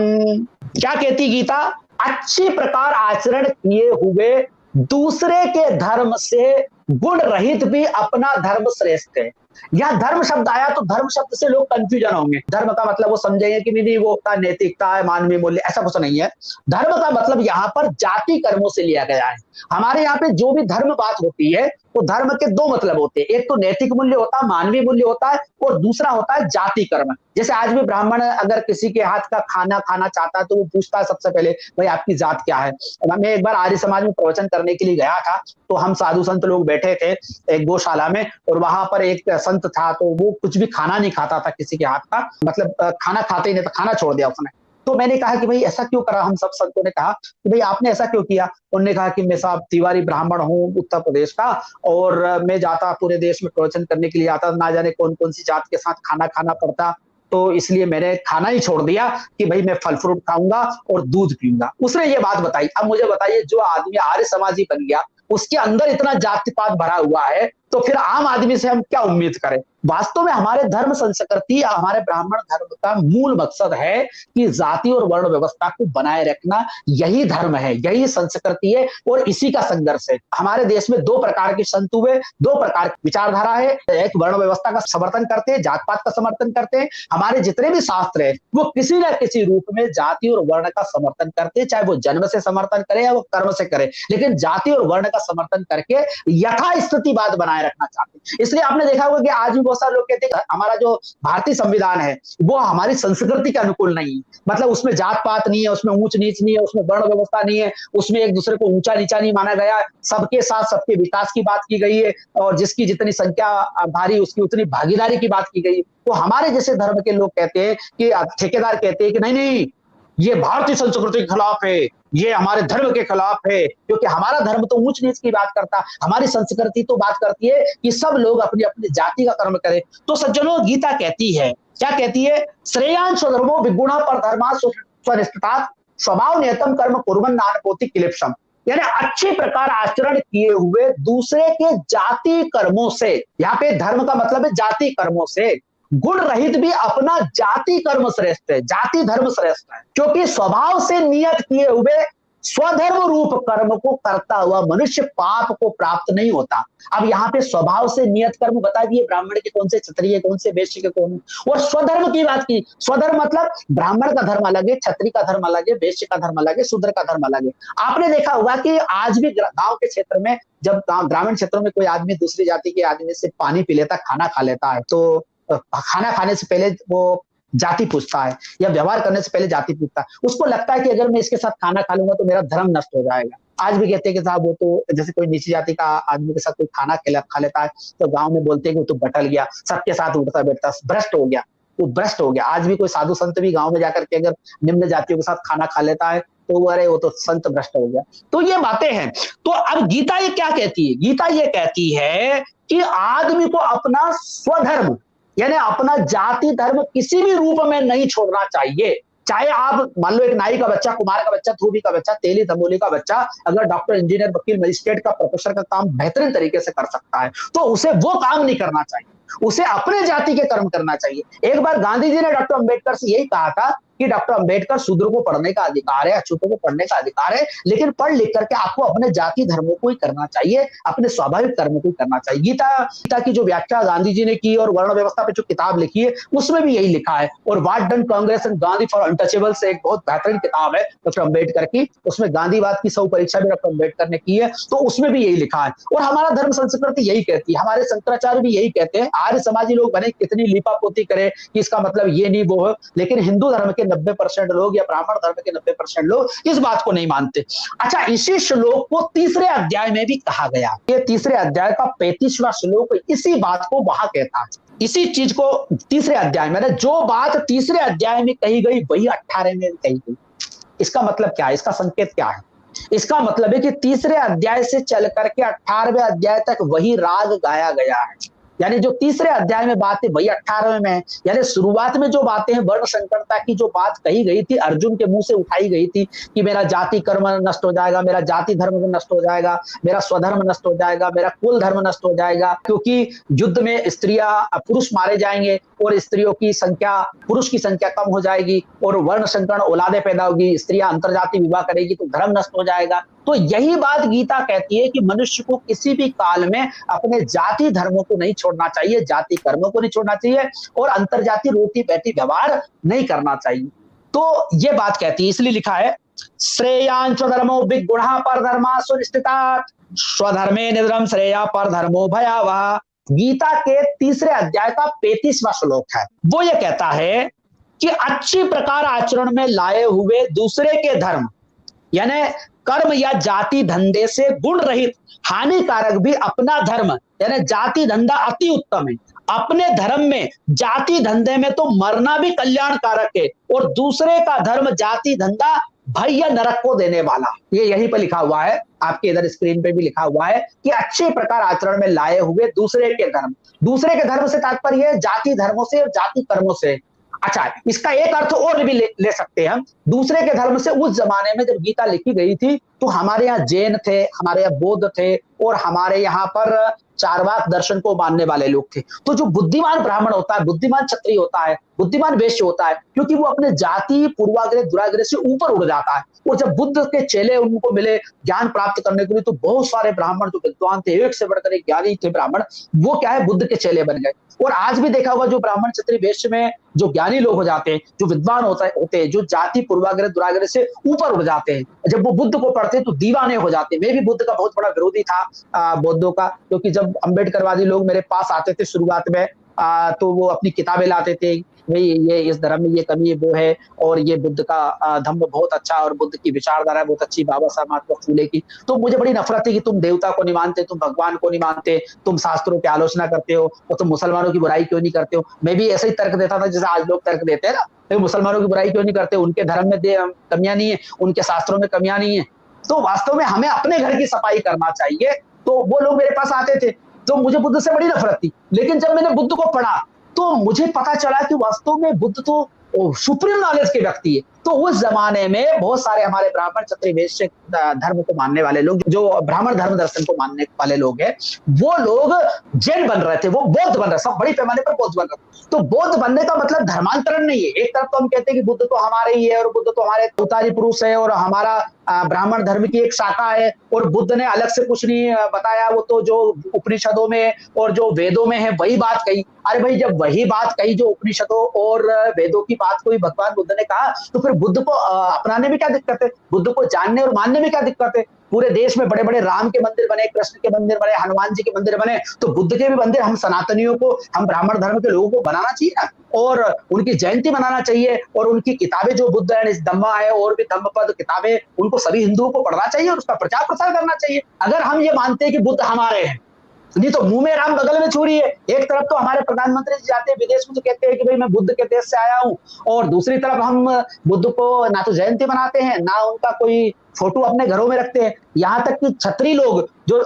क्या कहती गीता? अच्छी प्रकार आचरण किए हुए दूसरे के धर्म से गुण रहित भी अपना धर्म श्रेष्ठ है। यह धर्म शब्द आया तो धर्म शब्द से लोग कंफ्यूजन होंगे। धर्म का मतलब वो समझेंगे कि नहीं वो नैतिकता है, मानवीय मूल्य, ऐसा कुछ नहीं है। धर्म का मतलब यहाँ पर जाति कर्मों से लिया गया है। हमारे यहाँ पे जो भी धर्म बात होती है तो धर्म के 2 मतलब होते हैं, एक तो नैतिक मूल्य होता है, मानवीय मूल्य होता है, और दूसरा होता है जाति कर्म। जैसे आज भी ब्राह्मण अगर किसी के हाथ का खाना खाना चाहता है तो वो पूछता है सबसे पहले, भाई आपकी जात क्या है? मैं एक बार आर्य समाज में प्रवचन करने के लिए गया था, तो हम साधु संत लोग बैठे थे एक गौशाला में, और वहां पर एक संत था, तो वो कुछ भी खाना नहीं खाता था किसी के हाथ का, मतलब खाना खाते ही नहीं था, खाना छोड़ दिया उसने। तो मैंने कहा कि भाई ऐसा क्यों करा? हम सब संतों ने कहा कि भाई आपने ऐसा क्यों किया? उन्होंने कहा कि मैं साहब तिवारी ब्राह्मण हूँ उत्तर प्रदेश का, और मैं जाता पूरे देश में प्रवचन करने के लिए आता, ना जाने कौन कौन सी जात के साथ खाना खाना पड़ता, तो इसलिए मैंने खाना ही छोड़ दिया कि भाई मैं फल फ्रूट खाऊंगा और दूध पीऊंगा। उसने ये बात बताई। अब मुझे बताइए, जो आदमी आर्य समाजी बन गया, उसके अंदर इतना जातिपात भरा हुआ है, तो फिर आम आदमी से हम क्या उम्मीद करें? वास्तव में हमारे धर्म संस्कृति, हमारे ब्राह्मण धर्म का मूल मकसद है कि जाति और वर्ण व्यवस्था को बनाए रखना। यही धर्म है, यही संस्कृति है, और इसी का संघर्ष है। हमारे देश में 2 प्रकार के संत हुए, 2 प्रकार की विचारधारा है। एक वर्ण व्यवस्था का समर्थन करते हैं, जात पात का समर्थन करते हैं। हमारे जितने भी शास्त्र है वो किसी न किसी रूप में जाति और वर्ण का समर्थन करते हैं, चाहे वो जन्म से समर्थन करे या वो कर्म से करे, लेकिन जाति और वर्ण का समर्थन करके यथास्थितिवाद बनाए रखना चाहते हैं। इसलिए आपने देखा होगा कि आज भी बहुत सारे लोग कहते हैं हमारा जो भारतीय संविधान है वो हमारी संस्कृति के अनुकूल नहीं है, मतलब उसमें जात पात नहीं है, उसमें ऊंच नीच नहीं है, उसमें वर्ण व्यवस्था नहीं है, उसमें एक दूसरे को ऊंचा नीचा नहीं माना गया, सबके साथ सबके विकास की बात की गई है, और जिसकी जितनी संख्या भारी उसकी उतनी भागीदारी की बात की गई है। तो हमारे जैसे धर्म के लोग कहते हैं कि ठेकेदार कहते हैं कि नहीं नहीं, ये भारतीय संस्कृति के खिलाफ है, ये हमारे धर्म के खिलाफ है, क्योंकि हमारा धर्म तो ऊंच नीच की बात करता, हमारी संस्कृति तो बात करती है कि सब लोग अपनी अपनी जाति का कर्म करें। तो सज्जनों, गीता कहती है, क्या कहती है? श्रेयांश धर्मो विगुणः परधर्मा स्वनिष्ठितात् स्वभाव नियतम कर्म कुर्वन्नानपोति क्लेशम। यानी अच्छी प्रकार आचरण किए हुए दूसरे के जाति कर्मों से, यहाँ पे धर्म का मतलब है जाति कर्मों से, गुण रहित भी अपना जाति कर्म श्रेष्ठ है, जाति धर्म श्रेष्ठ है, क्योंकि स्वभाव से नियत किए हुए स्वधर्म रूप कर्म को करता हुआ मनुष्य पाप को प्राप्त नहीं होता। अब यहाँ पे स्वभाव से नियत कर्म बता दिए, ब्राह्मण के कौन से, क्षत्रिय कौन से, वैश्य के कौन, और स्वधर्म की बात की। स्वधर्म मतलब ब्राह्मण का धर्म अलग है, क्षत्रिय का धर्म अलग है, वैश्य का धर्म अलग है, शूद्र का धर्म अलग है। आपने देखा होगा कि आज भी गांव के क्षेत्र में, जब ग्रामीण क्षेत्रों में कोई आदमी दूसरी जाति के आदमी से पानी पी लेता, खाना खा लेता है, तो खाना खाने से पहले वो जाति पूछता है, या व्यवहार करने से पहले जाति पूछता है। उसको लगता है कि अगर मैं इसके साथ खाना खा लूंगा तो मेरा धर्म नष्ट हो जाएगा। आज भी कहते हैं कि साहब वो तो, जैसे कोई नीची जाति का आदमी के साथ कोई खाना खा लेता है तो गांव में बोलते हैं कि वो तो बटल गया, सबके साथ उठता बैठता, भ्रष्ट हो गया, वो भ्रष्ट हो गया। आज भी कोई साधु संत भी गांव में जाकर के अगर निम्न जातियों के साथ खाना खा लेता है तो अरे वो तो संत भ्रष्ट हो गया। तो ये बातें हैं। तो अब गीता ये क्या कहती है? गीता ये कहती है कि आदमी को अपना स्वधर्म, यानी अपना जाति धर्म किसी भी रूप में नहीं छोड़ना चाहिए। चाहे आप मान लो एक नाई का बच्चा, कुमार का बच्चा, धोबी का बच्चा, तेली तमोली का बच्चा अगर डॉक्टर, इंजीनियर, वकील, मजिस्ट्रेट का, प्रोफेसर का काम बेहतरीन तरीके से कर सकता है तो उसे वो काम नहीं करना चाहिए, उसे अपने जाति के कर्म करना चाहिए। एक बार गांधी जी ने डॉक्टर अंबेडकर से यही कहा था कि डॉक्टर अंबेडकर, शूद्र को पढ़ने का अधिकार है, अछूतों को पढ़ने का अधिकार है, लेकिन पढ़ लिख करके आपको अपने जाति धर्मों को ही करना चाहिए, अपने स्वाभाविक कर्म को ही करना चाहिए। गीता की जो व्याख्या गांधी जी ने की और वर्ण व्यवस्था पे जो किताब लिखी है उसमें भी यही लिखा है। और what done Congress and Gandhi for untouchables एक बहुत बेहतरीन किताब है डॉक्टर अंबेडकर की, उसमें गांधीवाद की सौ परीक्षा भी डॉक्टर अंबेडकर ने की है, तो उसमें भी यही लिखा है। और हमारा धर्म संस्कृति यही कहती है, हमारे शंकराचार्य भी यही कहते हैं। आर्य समाजी लोग भले कितनी लीपापोती करे कि इसका मतलब ये नहीं वो है, लेकिन हिंदू धर्म के 90% लोग या ब्राह्मण धर्म के 90% लोग इस बात को नहीं मानते। अच्छा, इसी श्लोक को तीसरे अध्याय में भी कहा गया। ये तीसरे अध्याय का 35वां श्लोक इसी बात को वहां कहता है, इसी चीज को तीसरे अध्याय में, जो बात तीसरे अध्याय में कही गई वही 18 में कही गई। इसका मतलब क्या है? इसका संकेत क्या है? इसका मतलब है कि तीसरे अध्याय से चल करके 18वें अध्याय तक वही राग गाया गया है। यानी जो तीसरे अध्याय में बातें वही 18वें में है। यानी शुरुआत में जो बातें हैं, वर्ण संकरता की जो बात कही गई थी, अर्जुन के मुंह से उठाई गई थी कि मेरा जाति कर्म नष्ट हो जाएगा, मेरा जाति धर्म नष्ट हो जाएगा, मेरा स्वधर्म नष्ट हो जाएगा, मेरा कुल धर्म नष्ट हो जाएगा, क्योंकि युद्ध में स्त्रियां, पुरुष मारे जाएंगे और स्त्रियों की संख्या, पुरुष की संख्या कम हो जाएगी और वर्ण संकरण औलादे पैदा होगी, स्त्रियां अंतरजातीय विवाह करेगी तो धर्म नष्ट हो जाएगा। तो यही बात गीता कहती है कि मनुष्य को किसी भी काल में अपने जाति धर्मों को नहीं छोड़ना चाहिए, जाति कर्मों को नहीं छोड़ना चाहिए और अंतरजातीय रोटी बैठी व्यवहार नहीं करना चाहिए। तो ये बात कहती है, इसलिए लिखा है श्रेयान स्वधर्मो विगुणः परधर्मा सुनिश्चितात् स्वधर्मे निधर्म श्रेया परधर्मो भयावह। गीता के तीसरे अध्याय का 35वां श्लोक है। वो ये कहता है कि अच्छी प्रकार आचरण में लाए हुए दूसरे के धर्म, यानी कर्म या जाति धंधे से गुण रहित हानिकारक भी अपना धर्म, यानी जाति धंधा अति उत्तम है। अपने धर्म में, जाति धंधे में तो मरना भी कल्याणकारक है और दूसरे का धर्म, जाति धंधा भय या नरक को देने वाला। ये यहीं पर लिखा हुआ है, आपके इधर स्क्रीन पे भी लिखा हुआ है कि अच्छे प्रकार आचरण में लाए हुए दूसरे के धर्म। दूसरे के धर्म से तात्पर्य है जाति धर्मों से और जाति कर्मों से। अच्छा, इसका एक अर्थ और भी ले सकते हैं हम। दूसरे के धर्म से उस जमाने में जब गीता लिखी गई थी तो हमारे यहाँ जैन थे, हमारे यहाँ बौद्ध थे और हमारे यहाँ पर चारवाक दर्शन को मानने वाले लोग थे। तो जो बुद्धिमान ब्राह्मण होता है, बुद्धिमान क्षत्रिय होता है, बुद्धिमान वैश्य होता है, क्योंकि वो अपने जाति पूर्वाग्रह दुराग्रह से ऊपर उड़ जाता है। और जब बुद्ध के चेले उनको मिले ज्ञान प्राप्त करने के लिए, तो बहुत सारे ब्राह्मण जो विद्वान थे, एक से बढ़कर एक ज्ञानी थे ब्राह्मण, वो क्या है, बुद्ध के चेले बन गए। और आज भी देखा होगा जो ब्राह्मण क्षत्रिय वैश्य में जो ज्ञानी लोग हो जाते हैं, जो विद्वान होते हैं, जो जाति पूर्वाग्रह दुराग्रह से ऊपर उड़ जाते हैं, जब वो बुद्ध को पढ़ते हैं तो दीवाने हो जाते हैं। मैं भी बुद्ध का बहुत बड़ा विरोधी था, बौद्धों का, क्योंकि जब अम्बेडकरवादी लोग मेरे पास आते थे शुरुआत में, तो वो अपनी किताबें लाते थे, भाई ये इस धर्म में ये कमी है, वो है, और ये बुद्ध का धम्म बहुत अच्छा और बुद्ध की विचारधारा बहुत अच्छी, बाबा साहब महात्मा फूले की। तो मुझे बड़ी नफरत थी कि तुम देवता को नहीं मानते, तुम भगवान को नहीं मानते, तुम शास्त्रों की आलोचना करते हो और तुम मुसलमानों की बुराई क्यों नहीं करते हो। मैं भी ऐसे ही तर्क देता था जैसे आज लोग तर्क देते हैं ना, तो मुसलमानों की बुराई क्यों नहीं करते, उनके धर्म में कमियां नहीं है, उनके शास्त्रों में कमियां नहीं है। तो वास्तव में हमें अपने घर की सफाई करना चाहिए। तो वो लोग मेरे पास आते थे, तो मुझे बुद्ध से बड़ी नफरत थी। लेकिन जब मैंने बुद्ध को पढ़ा तो मुझे पता चला कि वास्तव में बुद्ध तो सुप्रीम नॉलेज के व्यक्ति है। तो उस जमाने में बहुत सारे हमारे ब्राह्मण क्षत्रिय वैश्य धर्म को मानने वाले लोग, जो ब्राह्मण धर्म दर्शन को मानने वाले लोग हैं, वो लोग जैन बन रहे थे, वो बौद्ध बन रहे, सब बड़ी पैमाने पर बौद्ध बन रहे थे। तो बौद्ध बनने का मतलब धर्मांतरण नहीं है। एक तरफ तो हम कहते हैं कि बुद्ध तो हमारे ही है और बुद्ध तो हमारे अवतारी पुरुष है और हमारा ब्राह्मण धर्म की एक शाखा है और बुद्ध ने अलग से कुछ नहीं बताया, वो तो जो उपनिषदों में और जो वेदों में है वही बात कही। अरे भाई, जब वही बात कही जो उपनिषदों और वेदों की बात कोई भगवान बुद्ध ने कहा, तो फिर बुद्ध को अपनाने में क्या दिक्कत है, बुद्ध को जानने और मानने में क्या दिक्कत है। पूरे देश में बड़े बड़े राम के मंदिर बने, कृष्ण के मंदिर बने, हनुमान जी के मंदिर बने, तो बुद्ध के भी मंदिर हम सनातनियों को, हम ब्राह्मण धर्म के लोगों को बनाना चाहिए ना, और उनकी जयंती मनाना चाहिए, और उनकी किताबें जो बुद्ध है, धम्मा है और भी धम्मपद किताबें, उनको सभी हिंदुओं को पढ़ना चाहिए और उसका प्रचार प्रसार करना चाहिए। अगर हम ये मानते हैं कि बुद्ध हमारे हैं, नहीं तो मुंह में राम बगल में छुरी है। एक तरफ तो हमारे प्रधानमंत्री जी जाते हैं विदेश में तो कहते हैं कि भाई मैं बुद्ध के देश से आया हूं, और दूसरी तरफ हम बुद्ध को ना तो जयंती मनाते हैं, ना उनका कोई फोटो अपने घरों में रखते हैं। यहाँ तक कि क्षत्रिय लोग, जो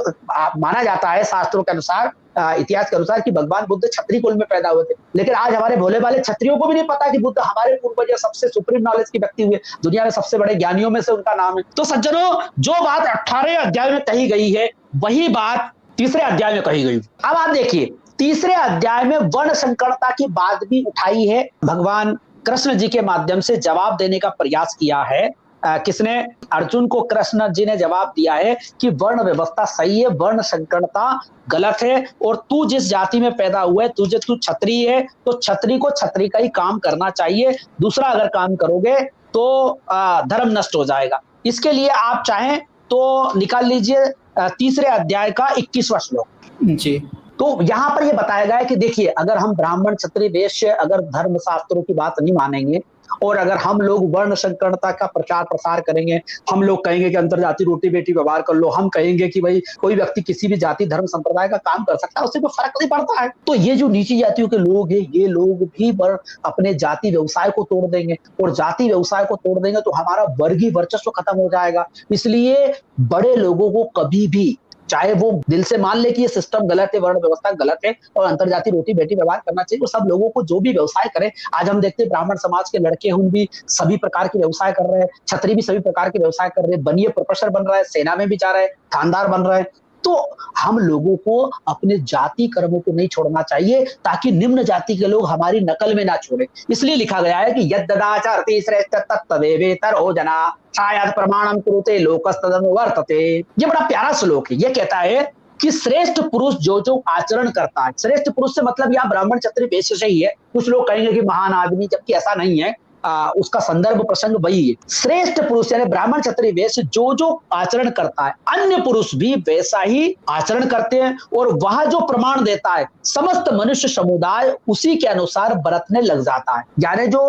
माना जाता है शास्त्रों के अनुसार, इतिहास के अनुसार, कि भगवान बुद्ध क्षत्रिय कुल में पैदा हुए थे, लेकिन आज हमारे भोले भाले क्षत्रियों को भी नहीं पता कि बुद्ध हमारे पूर्वज या सबसे सुप्रीम नॉलेज के व्यक्ति हुए, दुनिया में सबसे बड़े ज्ञानियों में से उनका नाम है। तो सज्जनों, जो बात 18 अध्याय में कही गई है वही बात तीसरे अध्याय में कही गई। अब आप देखिए, तीसरे अध्याय में वर्ण संकरता की बात भी उठाई है, भगवान कृष्ण जी के माध्यम से जवाब देने का प्रयास किया है। किसने? अर्जुन को कृष्ण जी ने जवाब दिया है कि वर्ण व्यवस्था सही है, वर्ण संकरता गलत है, और तू जिस जाति में पैदा हुआ है, तू क्षत्रिय है, तो क्षत्रिय को क्षत्रिय का ही काम करना चाहिए, दूसरा अगर काम करोगे तो धर्म नष्ट हो जाएगा। इसके लिए आप चाहें तो निकाल लीजिए तीसरे अध्याय का 21वां श्लोक जी। तो यहाँ पर यह बताया गया है कि देखिए, अगर हम ब्राह्मण क्षत्रिय वैश्य अगर धर्म शास्त्रों की बात नहीं मानेंगे और अगर हम लोग वर्ण संकरता का प्रचार प्रसार करेंगे, हम लोग कहेंगे कि अंतरजातीय रोटी बेटी व्यवहार कर लो, हम कहेंगे कि भाई कोई व्यक्ति किसी भी जाति धर्म संप्रदाय का काम कर सकता है, उससे कोई फर्क नहीं पड़ता है, तो ये जो नीची जातियों के लोग हैं, ये लोग भी अपने जाति व्यवसाय को तोड़ देंगे, और जाति व्यवसाय को तोड़ देंगे तो हमारा वर्गीय वर्चस्व खत्म हो जाएगा। इसलिए बड़े लोगों को कभी भी, चाहे वो दिल से मान ले कि ये सिस्टम गलत है, वर्ण व्यवस्था गलत है और अंतरजातीय रोटी बेटी व्यवहार करना चाहिए, वो सब लोगों को जो भी व्यवसाय करें। आज हम देखते हैं ब्राह्मण समाज के लड़के हम भी सभी प्रकार के व्यवसाय कर रहे हैं, क्षत्रिय भी सभी प्रकार के व्यवसाय कर रहे हैं, बनिए प्रोफेसर बन रहा है, सेना में भी जा रहे हैं, थानेदार बन रहे हैं। तो हम लोगों को अपने जाति कर्मों को नहीं छोड़ना चाहिए, ताकि निम्न जाति के लोग हमारी नकल में ना छोड़े। इसलिए लिखा गया है कि यद्ददाचरति श्रेष्ठ तत्तदेवेतरो जना शायद प्रमाणम कुरुते लोकस्तदनु वर्तते। ये बड़ा प्यारा श्लोक है। ये कहता है कि श्रेष्ठ पुरुष जो जो आचरण करता है, श्रेष्ठ पुरुष से मतलब यहाँ ब्राह्मण क्षत्रिय वैश्य से ही है। कुछ लोग कहेंगे कि महान आदमी, जबकि ऐसा नहीं है। उसका संदर्भ प्रसंग वही है। श्रेष्ठ पुरुष यानी ब्राह्मण क्षत्रिय वैश्य जो जो आचरण करता है, अन्य पुरुष भी वैसा ही आचरण करते हैं, और वह जो प्रमाण देता है समस्त मनुष्य समुदाय उसी के अनुसार बरतने लग जाता है। यानी जो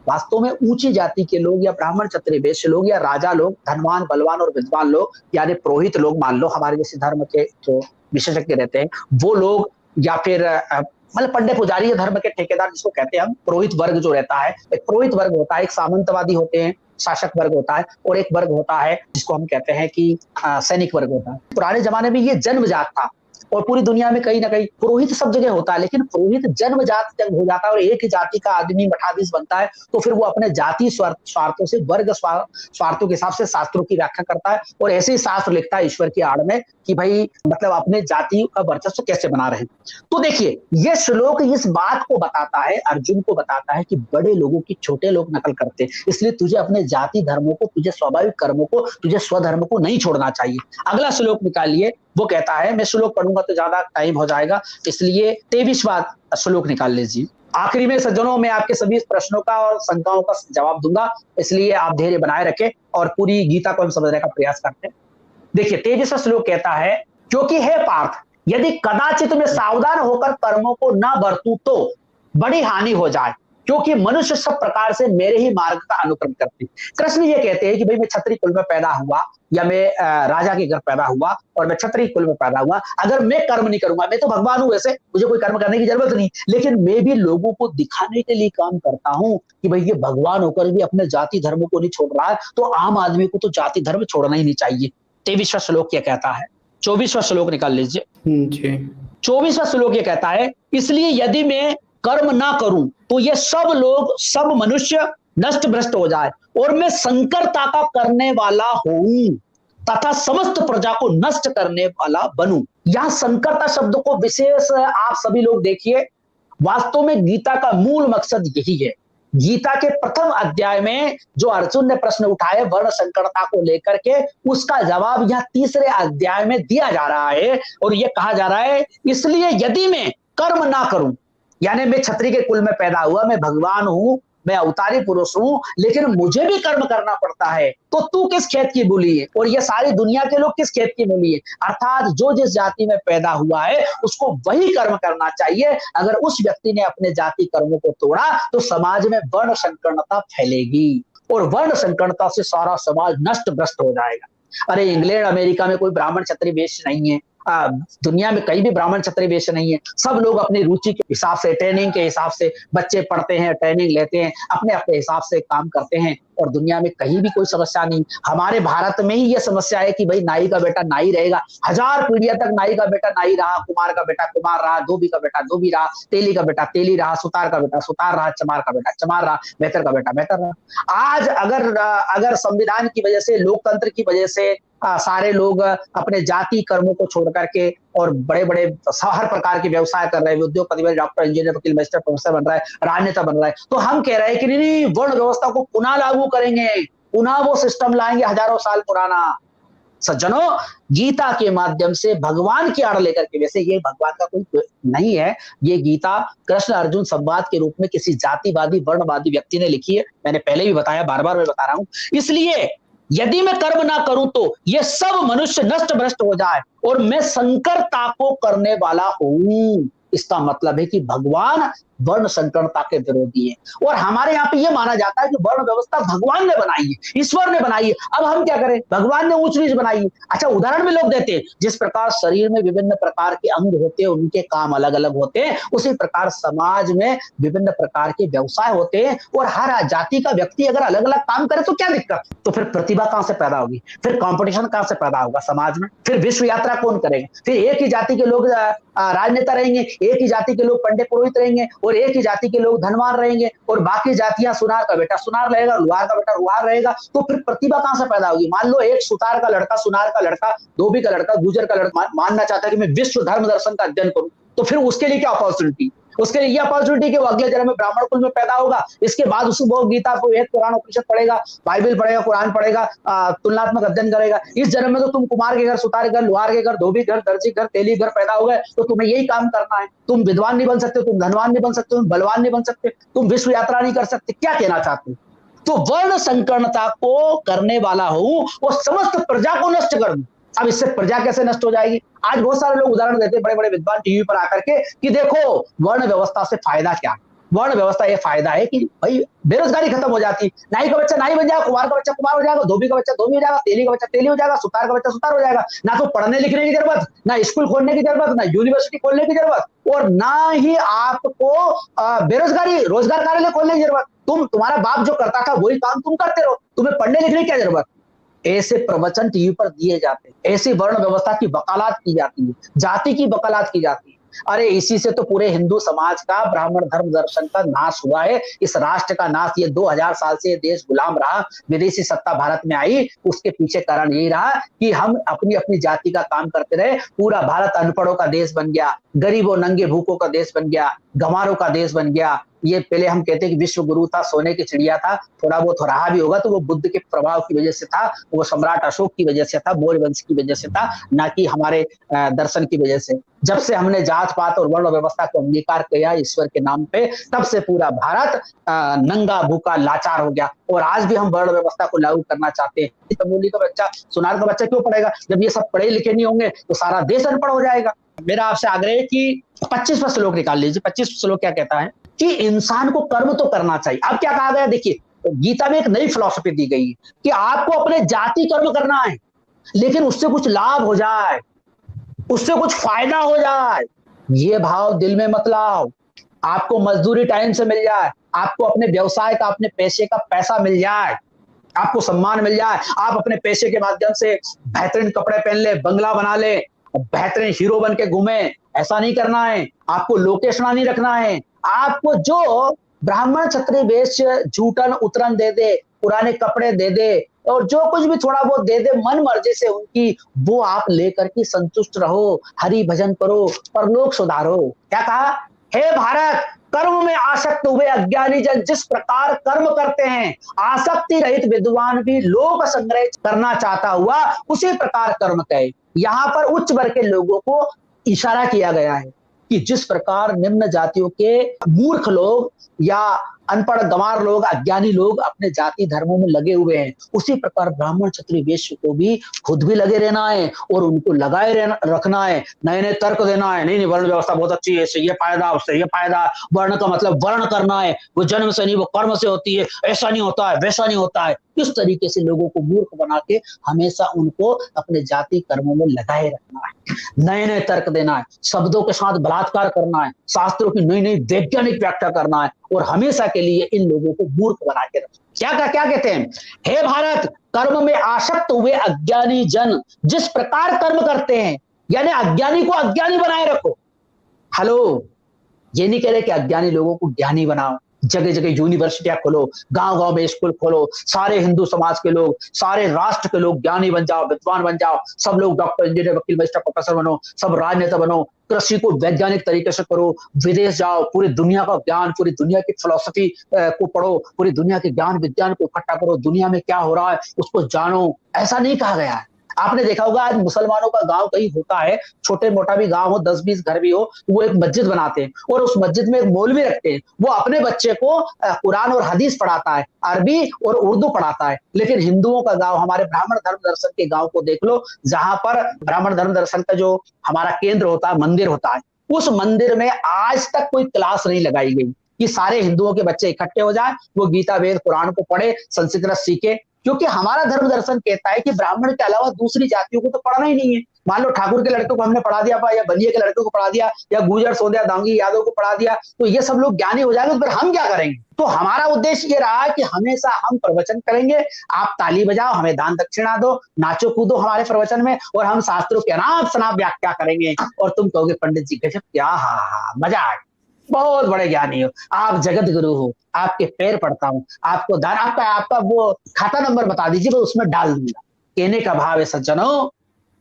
वास्तव में ऊंची जाति के लोग या ब्राह्मण क्षत्रिय वैश्य लोग या राजा लोग, धनवान बलवान और विद्वान लोग, यानी पुरोहित लोग, मान लो हमारे जैसे धर्म के जो विशेषज्ञ रहते हैं वो लोग, या फिर मतलब पंडित पुजारी धर्म के ठेकेदार जिसको कहते हैं हम, पुरोहित वर्ग जो रहता है, एक पुरोहित वर्ग होता है, एक सामंतवादी होते हैं, शासक वर्ग होता है, और एक वर्ग होता है जिसको हम कहते हैं कि सैनिक वर्ग होता है। पुराने जमाने में ये जन्मजात था, और पूरी दुनिया में कहीं ना कहीं पुरोहित सब जगह होता है, लेकिन पुरोहित जन्मजात जब हो जाता है और एक ही जाति का आदमी मठाधीश बनता है, तो फिर वो अपने जाति स्वार्थों से, वर्ग स्वार्थों के हिसाब से शास्त्रों की व्याख्या करता है, और ऐसे ही शास्त्र लिखता है ईश्वर की आड़ में कि भाई मतलब अपने जाति का वर्चस्व कैसे बना रहे। तो देखिए, ये श्लोक इस बात को बताता है, अर्जुन को बताता है कि बड़े लोगों की छोटे लोग नकल करते हैं, इसलिए तुझे अपने जाति धर्मों को, तुझे स्वाभाविक कर्मों को, तुझे स्वधर्म को नहीं छोड़ना चाहिए। अगला श्लोक निकालिए। वो कहता है, मैं श्लोक पढ़ूंगा तो ज्यादा टाइम हो जाएगा, इसलिए 23वां श्लोक निकाल लीजिए। आखिरी में सज्जनों मैं आपके सभी प्रश्नों का और शंकाओं का जवाब दूंगा, इसलिए आप धैर्य बनाए रखें और पूरी गीता को हम समझने का प्रयास करते हैं। देखिए 23वां श्लोक कहता है, क्योंकि हे पार्थ, यदि कदाचित मैं सावधान होकर कर्मों को न बरतूं तो बड़ी हानि हो जाए, क्योंकि मनुष्य सब प्रकार से मेरे ही मार्ग का अनुकरण करते। कृष्ण ये कहते हैं कि भाई मैं क्षत्रिय कुल में पैदा हुआ, या मैं राजा के घर पैदा हुआ और मैं क्षत्रिय कुल में पैदा हुआ, अगर मैं कर्म नहीं करूंगा, मैं तो भगवान हूं, वैसे मुझे कोई कर्म करने की जरूरत नहीं, लेकिन मैं भी लोगों को दिखाने के लिए काम करता हूं कि भाई ये भगवान होकर भी अपने जाति धर्म को नहीं छोड़ रहा है, तो आम आदमी को तो जाति धर्म छोड़ना ही नहीं चाहिए। 23वां श्लोक क्या कहता है? 24वां श्लोक निकाल लीजिए। 24वां श्लोक ये कहता है, इसलिए यदि मैं कर्म ना करूं तो ये सब लोग, सब मनुष्य नष्ट भ्रष्ट हो जाए और मैं संकरता का करने वाला हूं तथा समस्त प्रजा को नष्ट करने वाला बनूं। यहां संकरता शब्द को विशेष आप सभी लोग देखिए, वास्तव में गीता का मूल मकसद यही है। गीता के प्रथम अध्याय में जो अर्जुन ने प्रश्न उठाए वर्ण संकरता को लेकर के, उसका जवाब यह तीसरे अध्याय में दिया जा रहा है और यह कहा जा रहा है, इसलिए यदि मैं कर्म ना करूं, यानी मैं क्षत्रिय के कुल में पैदा हुआ, मैं भगवान हूं, मैं अवतारी पुरुष हूं, लेकिन मुझे भी कर्म करना पड़ता है, तो तू किस खेत की मूली है और ये सारी दुनिया के लोग किस खेत की मूली है। अर्थात जो जिस जाति में पैदा हुआ है उसको वही कर्म करना चाहिए। अगर उस व्यक्ति ने अपने जाति कर्मों को तोड़ा तो समाज में वर्ण संकरता फैलेगी और वर्ण संकरता से सारा समाज नष्ट भ्रष्ट हो जाएगा। अरे इंग्लैंड अमेरिका में कोई ब्राह्मण क्षत्रिय वेश्य नहीं है, दुनिया में कहीं भी ब्राह्मण क्षत्रिय वेश्य नहीं है। सब लोग अपनी रुचि के हिसाब से, ट्रेनिंग के हिसाब से बच्चे पढ़ते हैं, ट्रेनिंग लेते हैं, अपने अपने हिसाब से काम करते हैं और दुनिया में कहीं भी कोई समस्या नहीं। हमारे भारत में ही यह समस्या है कि भाई नाई का बेटा नाई रहेगा, 1000 पीढ़ियां तक नाई का बेटा नाई रहा, कुमार का बेटा कुमार रहा, धोबी का बेटा धोबी रहा, तेली का बेटा तेली रहा, सुतार का बेटा सुतार रहा, चमार का बेटा चमार रहा, मेहतर का बेटा मेहतर रहा। आज अगर संविधान की वजह से, लोकतंत्र की वजह से सारे लोग अपने जाति कर्मों को छोड़ करके और बड़े बड़े हर प्रकार के व्यवसाय कर रहे हैं, उद्योगपति, डॉक्टर, इंजीनियर, वकील, मजिस्ट्रेट, प्रोफेसर बन रहा है, राजनेता बन रहा है, तो हम कह रहे हैं कि नहीं, वर्ण व्यवस्था को पुनः लागू करेंगे, पुनः वो सिस्टम लाएंगे हजारों साल पुराना। सज्जनों, गीता के माध्यम से भगवान की आड़ लेकर के, वैसे ये भगवान का कोई नहीं है, ये गीता कृष्ण अर्जुन संवाद के रूप में किसी जातिवादी वर्णवादी व्यक्ति ने लिखी है। मैंने पहले भी बताया, बार बार मैं बता रहा हूं। इसलिए यदि मैं कर्म ना करूं तो ये सब मनुष्य नष्ट भ्रष्ट हो जाए और मैं संकरता को करने वाला हूं। इसका मतलब है कि भगवान वर्ण संकरता के विरोधी है और हमारे यहाँ पे ये माना जाता है कि वर्ण व्यवस्था भगवान ने बनाई है, ईश्वर ने बनाई है। अब हम क्या करें, भगवान ने ऊंच नीच बनाई है। अच्छा, उदाहरण भी लोग देते हैं, जिस प्रकार शरीर में विभिन्न प्रकार के अंग होते हैं, उनके काम अलग अलग होते हैं, उसी प्रकार समाज में विभिन्न प्रकार के व्यवसाय होते हैं और हर जाति का व्यक्ति अगर अलग अलग काम करे तो क्या दिक्कत। तो फिर प्रतिभा कहां से पैदा होगी, फिर कंपटीशन कहां से पैदा होगा समाज में, फिर विश्व यात्रा कौन करेगा, फिर एक ही जाति के लोग राजनेता रहेंगे, एक ही जाति के लोग पंडित पुरोहित रहेंगे और एक ही जाति के लोग धनवान रहेंगे और बाकी जातियां सुनार का बेटा सुनार रहेगा, लुहार का बेटा लुहार रहेगा। तो फिर प्रतिभा कहां से पैदा होगी। मान लो एक सुतार का लड़का, सुनार का लड़का, धोबी का लड़का, गुजर का लड़का मानना चाहता है कि मैं विश्व धर्म दर्शन का अध्ययन करूं, तो फिर उसके लिए क्या अपॉर्चुनिटी, उसके लिए ये अपॉर्चुनिटी कि वो अगले जन्म में ब्राह्मण कुल में पैदा होगा, इसके बाद उसको गीता को, वेद, पुराण, उपनिषद पढ़ेगा, बाइबल पढ़ेगा, कुरान पढ़ेगा, तुलनात्मक अध्ययन करेगा। इस जन्म में तो तुम कुमार के घर, सुतार के घर, लुहार के घर, धोबी घर, दर्जी घर, तेली घर पैदा हो गए, तो तुम्हें यही काम करना है। तुम विद्वान नहीं बन सकते, तुम धनवान नहीं बन सकते, तुम बलवान नहीं बन सकते, तुम विश्व यात्रा नहीं कर सकते। क्या कहना चाहते हो? तो वर्ण संकरता को करने वाला हूं और समस्त प्रजा को नष्ट कर दूं। अब इससे प्रजा कैसे नष्ट हो जाएगी? आज बहुत सारे लोग उदाहरण देते हैं, बड़े बड़े विद्वान टीवी पर आकर के, कि देखो वर्ण व्यवस्था से फायदा क्या है। वर्ण व्यवस्था ये फायदा है कि भाई बेरोजगारी खत्म हो जाती, नाई का बच्चा नाई बन जाएगा, कुमार का बच्चा कुमार हो जाएगा, धोबी का बच्चा धोबी हो जाएगा, तेली का बच्चा तेली हो जाएगा, सुतार का बच्चा सुतार हो जाएगा। ना तो पढ़ने लिखने की जरूरत, ना स्कूल खोलने की जरूरत, ना यूनिवर्सिटी खोलने की जरूरत और ना ही आपको बेरोजगारी रोजगार कार्यालय खोलने की जरूरत। तुम्हारा बाप जो करता था वही काम तुम करते रहो, तुम्हें पढ़ने लिखने की क्या जरूरत। ऐसे प्रवचन टीवी पर दिए जाते हैं, ऐसी वर्ण व्यवस्था की वकालत की जाती है, जाति की वकालत की जाती है। अरे इसी से तो पूरे हिंदू समाज का, ब्राह्मण धर्म दर्शन का नाश हुआ है, इस राष्ट्र का नाश। ये 2000 साल से ये देश गुलाम रहा, विदेशी सत्ता भारत में आई, उसके पीछे कारण यही रहा कि हम अपनी अपनी जाति का काम करते रहे। पूरा भारत अनपढ़ों का देश बन गया, गरीबों नंगे भूखों का देश बन गया, गंवारों का देश बन गया। ये पहले हम कहते हैं कि विश्व गुरु था, सोने की चिड़िया था, थोड़ा बहुत रहा भी होगा तो वो बुद्ध के प्रभाव की वजह से था, वो सम्राट अशोक की वजह से था, मौर्य वंश की वजह से था, ना कि हमारे दर्शन की वजह से। जब से हमने जात पात और वर्ण व्यवस्था को अंगीकार किया ईश्वर के नाम पे, तब से पूरा भारत नंगा भूखा लाचार हो गया। और आज भी हम वर्ण व्यवस्था को लागू करना चाहते हैं। तमूली का बच्चा, सुनार का बच्चा क्यों पढ़ेगा? जब ये सब पढ़े लिखे नहीं होंगे तो सारा देश अनपढ़ हो जाएगा। मेरा आपसे आग्रह है कि 25वां श्लोक निकाल लीजिए। 25वां श्लोक क्या कहता है कि इंसान को कर्म तो करना चाहिए। अब क्या कहा गया, देखिए गीता में एक नई फिलॉसफी दी गई है कि आपको अपने जाति कर्म करना है, लेकिन उससे कुछ लाभ हो जाए, उससे कुछ फायदा हो जाए, ये भाव दिल में मत लाओ। आपको मजदूरी टाइम से मिल जाए, आपको अपने व्यवसाय का, अपने पैसे का पैसा मिल जाए, आपको सम्मान मिल जाए, आप अपने पैसे के माध्यम से बेहतरीन कपड़े पहन ले, बंगला बना ले, बेहतरीन हीरो बन के घूमे, ऐसा नहीं करना है। आपको लोकेशना नहीं रखना है। आपको जो ब्राह्मण क्षत्रिय वैश्य जूठन उतरन दे दे, पुराने कपड़े दे दे और जो कुछ भी थोड़ा बहुत दे दे मन मर्जी से उनकी, वो आप लेकर के संतुष्ट रहो, हरि भजन करो, परलोक सुधारो। क्या कहा? हे भारत, कर्म में आसक्त हुए अज्ञानी जन जिस प्रकार कर्म करते हैं, आसक्ति रहित विद्वान भी लोक संग्रह करना चाहता हुआ उसी प्रकार कर्म करे। यहाँ पर उच्च वर्ग के लोगों को इशारा किया गया है कि जिस प्रकार निम्न जातियों के मूर्ख लोग या अनपढ़ गंवार लोग, अज्ञानी लोग अपने जाति धर्मों में लगे हुए हैं, उसी प्रकार ब्राह्मण क्षत्रिय वैश्य को भी खुद भी लगे रहना है और उनको लगाए रखना है, नए नए तर्क देना है। नहीं नहीं, वर्ण व्यवस्था बहुत अच्छी है, इससे ये फायदा, उससे ये फायदा, वर्ण का मतलब वर्ण करना है, वो जन्म से नहीं वो कर्म से होती है, ऐसा नहीं होता है, वैसा नहीं होता है। इस तरीके से लोगों को मूर्ख बना के हमेशा उनको अपने जाति कर्मों में लगाए रखना है, नए नए तर्क देना है, शब्दों के साथ बलात्कार करना है, शास्त्रों की नई नई वैज्ञानिक व्याख्या करना है और हमेशा के लिए इन लोगों को मूर्ख बना के रखना। क्या कहते हैं? हे भारत, कर्म में आसक्त हुए अज्ञानी जन जिस प्रकार कर्म करते हैं, यानी अज्ञानी को अज्ञानी बनाए रखो। हेलो, ये नहीं कह रहे कि अज्ञानी लोगों को ज्ञानी बनाओ, जगह जगह यूनिवर्सिटियां खोलो, गांव गांव में स्कूल खोलो, सारे हिंदू समाज के लोग, सारे राष्ट्र के लोग ज्ञानी बन जाओ, विद्वान बन जाओ, सब लोग डॉक्टर, इंजीनियर, वकील, मजिस्ट्रेट, प्रोफेसर बनो, सब राजनेता बनो, कृषि को वैज्ञानिक तरीके से करो, विदेश जाओ, पूरी दुनिया का ज्ञान, पूरी दुनिया की फिलोसफी को पढ़ो, पूरी दुनिया के ज्ञान विज्ञान को इकट्ठा करो, दुनिया में क्या हो रहा है उसको जानो। ऐसा नहीं कहा गया है। आपने देखा होगा आज मुसलमानों का गांव कहीं होता है, छोटे मोटा भी गांव हो, 10-20 घर भी हो, वो एक मस्जिद बनाते हैं और उस मस्जिद में एक मौलवी रखते हैं, वो अपने बच्चे को कुरान और हदीस पढ़ाता है, अरबी और उर्दू पढ़ाता है। लेकिन हिंदुओं का गांव, हमारे ब्राह्मण धर्म दर्शन के गांव को देख लो, जहां पर ब्राह्मण धर्म दर्शन का जो हमारा केंद्र होता है, मंदिर होता है, उस मंदिर में आज तक कोई क्लास नहीं लगाई गई कि सारे हिंदुओं के बच्चे इकट्ठे हो जाए, वो गीता वेद कुरान को पढ़े, संस्कृत सीखे। क्योंकि हमारा धर्म दर्शन कहता है कि ब्राह्मण के अलावा दूसरी जातियों को तो पढ़ना ही नहीं है। मान लो ठाकुर के लड़कों को हमने पढ़ा दिया, या बलिया के लड़कों को पढ़ा दिया, या गुर्जर सोंधिया दांगी यादव को पढ़ा दिया, तो ये सब लोग ज्ञानी हो जाएंगे, तो फिर हम क्या करेंगे? तो हमारा उद्देश्य ये रहा कि हमेशा हम प्रवचन करेंगे, आप ताली बजाओ, हमें दान दक्षिणा दो, नाचो कूदो हमारे प्रवचन में, और हम शास्त्रों के अनाप शनाप व्याख्या करेंगे और तुम कहोगे पंडित जी गजब, क्या हा मजा आए, बहुत बड़े ज्ञानी हो आप, जगत गुरु हो, आपके पैर पड़ता हूं, आपको दान, आपका वो खाता नंबर बता दीजिए, वो उसमें डाल दूंगा। कहने का भाव है सज्जनों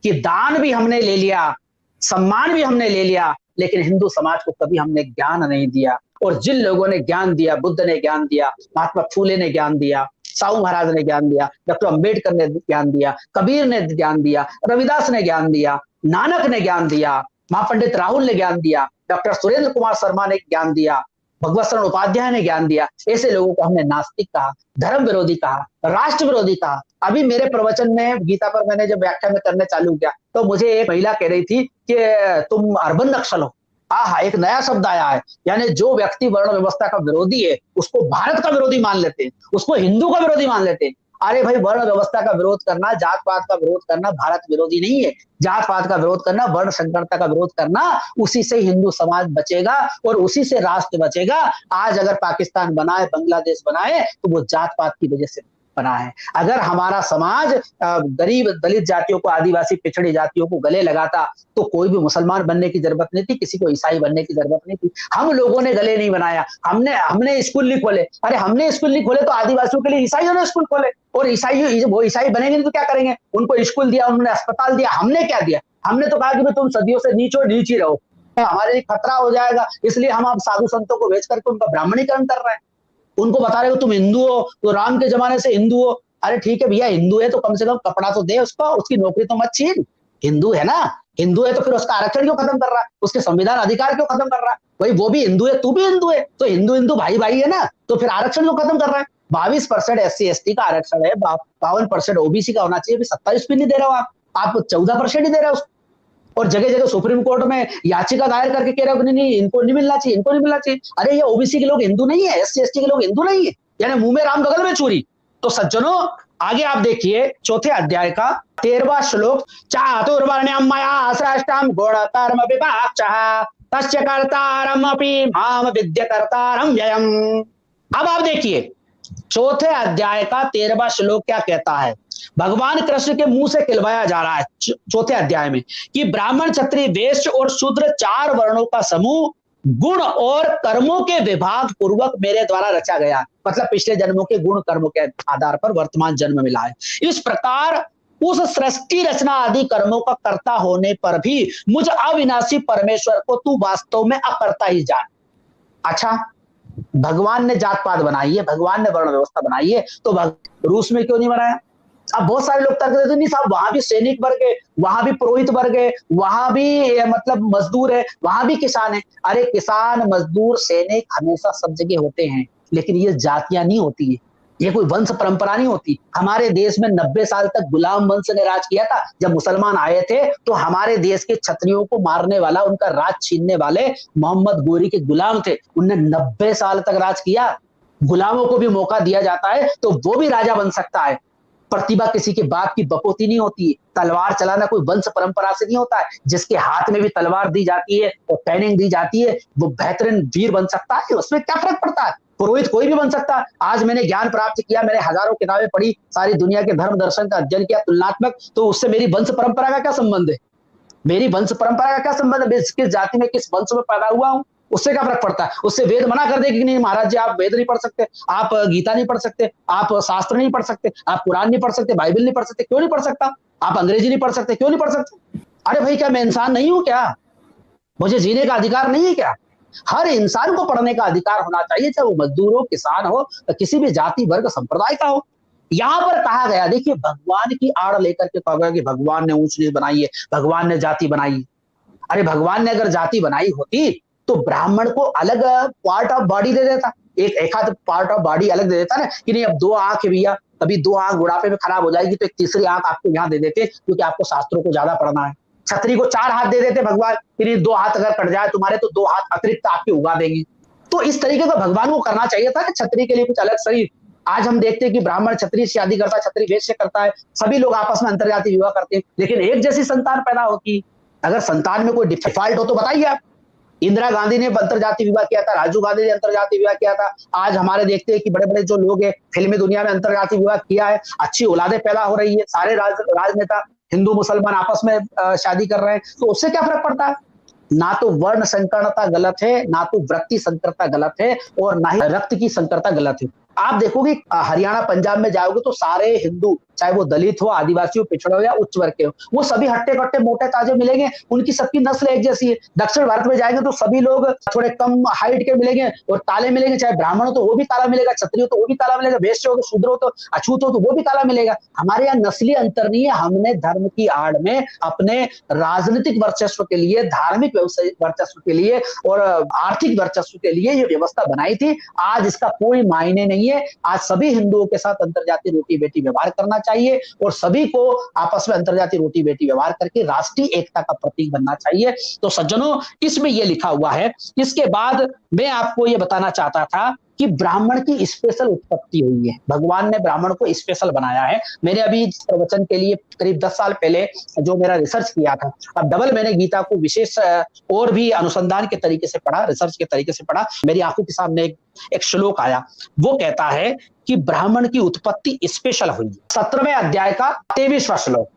कि दान भी हमने ले लिया, सम्मान भी हमने ले लिया, लेकिन हिंदू समाज को कभी हमने ज्ञान नहीं दिया। और जिन लोगों ने ज्ञान दिया, बुद्ध ने ज्ञान दिया, महात्मा फूले ने ज्ञान दिया, साहू महाराज ने ज्ञान दिया, डॉक्टर अंबेडकर ने ज्ञान दिया, कबीर ने ज्ञान दिया, रविदास ने ज्ञान दिया, नानक ने ज्ञान दिया, महापंडित राहुल ने ज्ञान दिया, डॉक्टर सुरेंद्र कुमार शर्मा ने ज्ञान दिया, भगवत शरण उपाध्याय ने ज्ञान दिया। ऐसे लोगों को हमने नास्तिक कहा, धर्म विरोधी कहा, राष्ट्र विरोधी कहा। अभी मेरे प्रवचन में गीता पर मैंने जब व्याख्या में करने चालू किया, तो मुझे एक महिला कह रही थी कि तुम अर्बन नक्सल हो। एक नया शब्द आया है, यानी जो व्यक्ति वर्ण व्यवस्था का विरोधी है उसको भारत का विरोधी मान लेते हैं, उसको हिंदू का विरोधी मान लेते हैं। अरे भाई, वर्ण व्यवस्था का विरोध करना, जात पात का विरोध करना भारत विरोधी नहीं है। जात पात का विरोध करना, वर्ण संकरता का विरोध करना, उसी से हिंदू समाज बचेगा और उसी से राष्ट्र बचेगा। आज अगर पाकिस्तान बना है, बांग्लादेश बना है, तो वो जात पात की वजह से बना है। अगर हमारा समाज गरीब दलित जातियों को, आदिवासी पिछड़ी जातियों को गले लगाता, तो कोई भी मुसलमान बनने की जरूरत नहीं थी, किसी को ईसाई बनने की जरूरत नहीं थी। हम लोगों ने गले नहीं बनाया, हमने स्कूल नहीं खोले। अरे हमने स्कूल नहीं खोले तो आदिवासियों के लिए ईसाइयों ने स्कूल खोले, और वो ईसाई बनेंगे तो क्या करेंगे? उनको स्कूल दिया, उन्होंने अस्पताल दिया। हमने क्या दिया? हमने तो कहा कि तुम सदियों से नीच ही रहो, हमारे लिए खतरा हो जाएगा, इसलिए हम अब साधु संतों को भेज करके उनका ब्राह्मणीकरण कर रहे हैं। उनको बता रहे हो तुम हिंदू हो, तो राम के जमाने से हिंदू हो। अरे ठीक है भैया, हिंदू है तो कम से कम कपड़ा तो दे उसको, उसकी नौकरी तो मत छीन। हिंदू है ना, हिंदू है तो फिर उसका आरक्षण क्यों खत्म कर रहा है? उसके संविधान अधिकार क्यों खत्म कर रहा है? भाई वो भी हिंदू है, तू भी हिंदू है, तो हिंदू भाई भाई है ना, तो फिर आरक्षण क्यों खत्म कर रहा है? 22% SC ST का आरक्षण है, 52% OBC का होना चाहिए, 27 भी नहीं दे रहे हो आप 14% ही दे रहे हो। और जगह जगह सुप्रीम कोर्ट में याचिका दायर करके कह रहे हो नहीं, इनको नहीं मिलना चाहिए, इनको नहीं मिलना चाहिए। अरे ये OBC के लोग हिंदू नहीं है, SC ST के लोग हिंदू नहीं है, यानी मुंह में राम बगल में चूरी। तो सज्जनों, आगे आप देखिए चौथे अध्याय का 13वां श्लोक, चातुर्वर्ण्यम मया सृष्टम गुणकर्म विपाकशः तस्य कर्तारमपि माम विद्यकर्तारं व्ययम्। अब आप देखिए चौथे अध्याय का 13वां श्लोक क्या कहता है। भगवान कृष्ण के मुंह से कहलवाया जा रहा है चौथे अध्याय में कि ब्राह्मण, क्षत्रिय, वैश्य और शूद्र 4 वर्णों का समूह गुण और कर्मों के विभाग पूर्वक मेरे द्वारा रचा गया, मतलब पिछले जन्मों के गुण कर्मों के आधार पर वर्तमान जन्म मिला है। इस प्रकार उस सृष्टि रचना आदि कर्मों का कर्ता होने पर भी मुझ अविनाशी परमेश्वर को तू वास्तव में अकर्ता ही जान। अच्छा, भगवान ने जात पात बनाई है, भगवान ने वर्ण व्यवस्था बनाई है, तो रूस में क्यों नहीं बनाया? अब बहुत सारे लोग तर्क देते नहीं साहब, वहां भी सैनिक वर्ग है, वहां भी पुरोहित वर्ग है, वहां भी मतलब मजदूर है, वहां भी किसान है। अरे किसान, मजदूर, सैनिक हमेशा सब जगह होते हैं, लेकिन ये जातियां नहीं होती है, ये कोई वंश परंपरा नहीं होती। हमारे देश में 90 साल तक गुलाम वंश ने राज किया था। जब मुसलमान आए थे तो हमारे देश के क्षत्रियों को मारने वाला, उनका राज छीनने वाले मोहम्मद गोरी के गुलाम थे, उनने 90 साल तक राज किया। गुलामों को भी मौका दिया जाता है तो वो भी राजा बन सकता है। प्रतिभा किसी के बाप की बपोती नहीं होती है। तलवार चलाना कोई वंश परंपरा से नहीं होता है। जिसके हाथ में भी तलवार दी जाती है और ट्रेनिंग दी जाती है, वो बेहतरीन वीर बन सकता है। उसमें क्या फर्क पड़ता है? पुरोहित कोई भी बन सकता है। आज मैंने ज्ञान प्राप्त किया, मैंने हजारों किताबें पढ़ी, सारी दुनिया के धर्म दर्शन का अध्ययन किया तुलनात्मक, तो उससे मेरी वंश परंपरा का क्या संबंध है? मेरी वंश परंपरा का क्या संबंध है? किस जाति में, किस वंश में पैदा हुआ हूं, उससे क्या फर्क पड़ता है? उससे वेद मना कर दे कि नहीं महाराज जी आप वेद नहीं पढ़ सकते, आप गीता नहीं पढ़ सकते, आप शास्त्र नहीं पढ़ सकते, आप कुरान नहीं पढ़ सकते, बाइबल नहीं पढ़ सकते। क्यों नहीं पढ़ सकता? आप अंग्रेजी नहीं पढ़ सकते, क्यों नहीं पढ़ सकते? अरे भाई, क्या मैं इंसान नहीं हूं क्या? मुझे जीने का अधिकार नहीं है क्या? हर इंसान को पढ़ने का अधिकार होना चाहिए, चाहे वो मजदूर हो, किसान हो, किसी भी जाति वर्ग संप्रदाय का हो। यहां पर कहा गया, देखिए भगवान की आड़ लेकर के कहा गया कि भगवान ने ऊंच नीच बनाई है, भगवान ने जाति बनाई है। अरे भगवान ने अगर जाति बनाई होती तो ब्राह्मण को अलग पार्ट ऑफ बॉडी दे देता, एक आध पार्ट ऑफ बॉडी अलग दे देता ना, कि नहीं अब 2 आंख है भैया, कभी 2 आंख बुढ़ापे में खराब हो जाएगी तो एक तीसरी आंख आपको यहाँ दे देते, क्योंकि आपको शास्त्रों को ज्यादा पढ़ना है। छतरी को 4 हाथ दे देते भगवान, कि नहीं 2 हाथ अगर कट जाए तुम्हारे तो 2 हाथ अतिरिक्त आपके उगा देंगे। तो इस तरीके का भगवान को करना चाहिए था कि छतरी के लिए कुछ अलग शरीर। आज हम देखते हैं कि ब्राह्मण छतरी से शादी करता है, छतरी वेद से करता है, सभी लोग आपस में अंतरजातीय विवाह करते हैं, लेकिन एक जैसी संतान पैदा होती। अगर संतान में कोई डिफॉल्ट हो तो बताइए आप। इंदिरा गांधी ने अंतरजातीय विवाह किया था, राजीव गांधी ने अंतरजातीय विवाह किया था। आज हमारे देखते हैं कि बड़े बड़े जो लोग हैं फिल्मी दुनिया में अंतरजातीय विवाह किया है, अच्छी औलादें पैदा हो रही है, सारे राजनेता हिंदू मुसलमान आपस में शादी कर रहे हैं, तो उससे क्या फर्क पड़ता है? ना तो वर्ण संकरता गलत है, ना तो वृत्ति संकरता गलत है, और ना ही रक्त की संकरता गलत है। आप देखोगे हरियाणा पंजाब में जाओगे तो सारे हिंदू, चाहे वो दलित हो, आदिवासी हो, पिछड़े हो या उच्च वर्ग के हो, वो सभी हट्टे कट्टे मोटे ताजे मिलेंगे, उनकी सबकी नस्ल एक जैसी है। दक्षिण भारत में जाएंगे तो सभी लोग थोड़े कम हाइट के मिलेंगे और ताले मिलेंगे, चाहे ब्राह्मण हो तो वो भी ताला मिलेगा, क्षत्रिय हो तो वो भी ताला मिलेगा, वैश्य हो तो, शूद्र हो तो, अछूत हो तो वो भी ताला मिलेगा। हमारे यहाँ नस्लीय अंतर नहीं है। हमने धर्म की आड़ में अपने राजनीतिक वर्चस्व के लिए, धार्मिक वर्चस्व के लिए और आर्थिक वर्चस्व के लिए ये व्यवस्था बनाई थी। आज इसका कोई मायने नहीं है। आज सभी हिंदुओं के साथ अंतरजातीय रोटी बेटी व्यवहार करना चाहिए और सभी को आपस में अंतरजातीय रोटी बेटी व्यवहार करके राष्ट्रीय एकता का प्रतीक बनना चाहिए। तो सज्जनों, इसमें यह लिखा हुआ है। इसके बाद मैं आपको यह बताना चाहता था कि ब्राह्मण की स्पेशल उत्पत्ति हुई है। भगवान ने ब्राह्मण को स्पेशल बनाया है। मैंने अभी इस प्रवचन के लिए करीब 10 साल पहले जो मेरा रिसर्च किया था, अब डबल मैंने गीता को विशेष और भी अनुसंधान के तरीके से पढ़ा, रिसर्च के तरीके से पढ़ा। मेरी आंखों के सामने एक श्लोक आया, वो कहता है कि ब्राह्मण की उत्पत्ति स्पेशल हुई। 17वें अध्याय का 23वां श्लोक,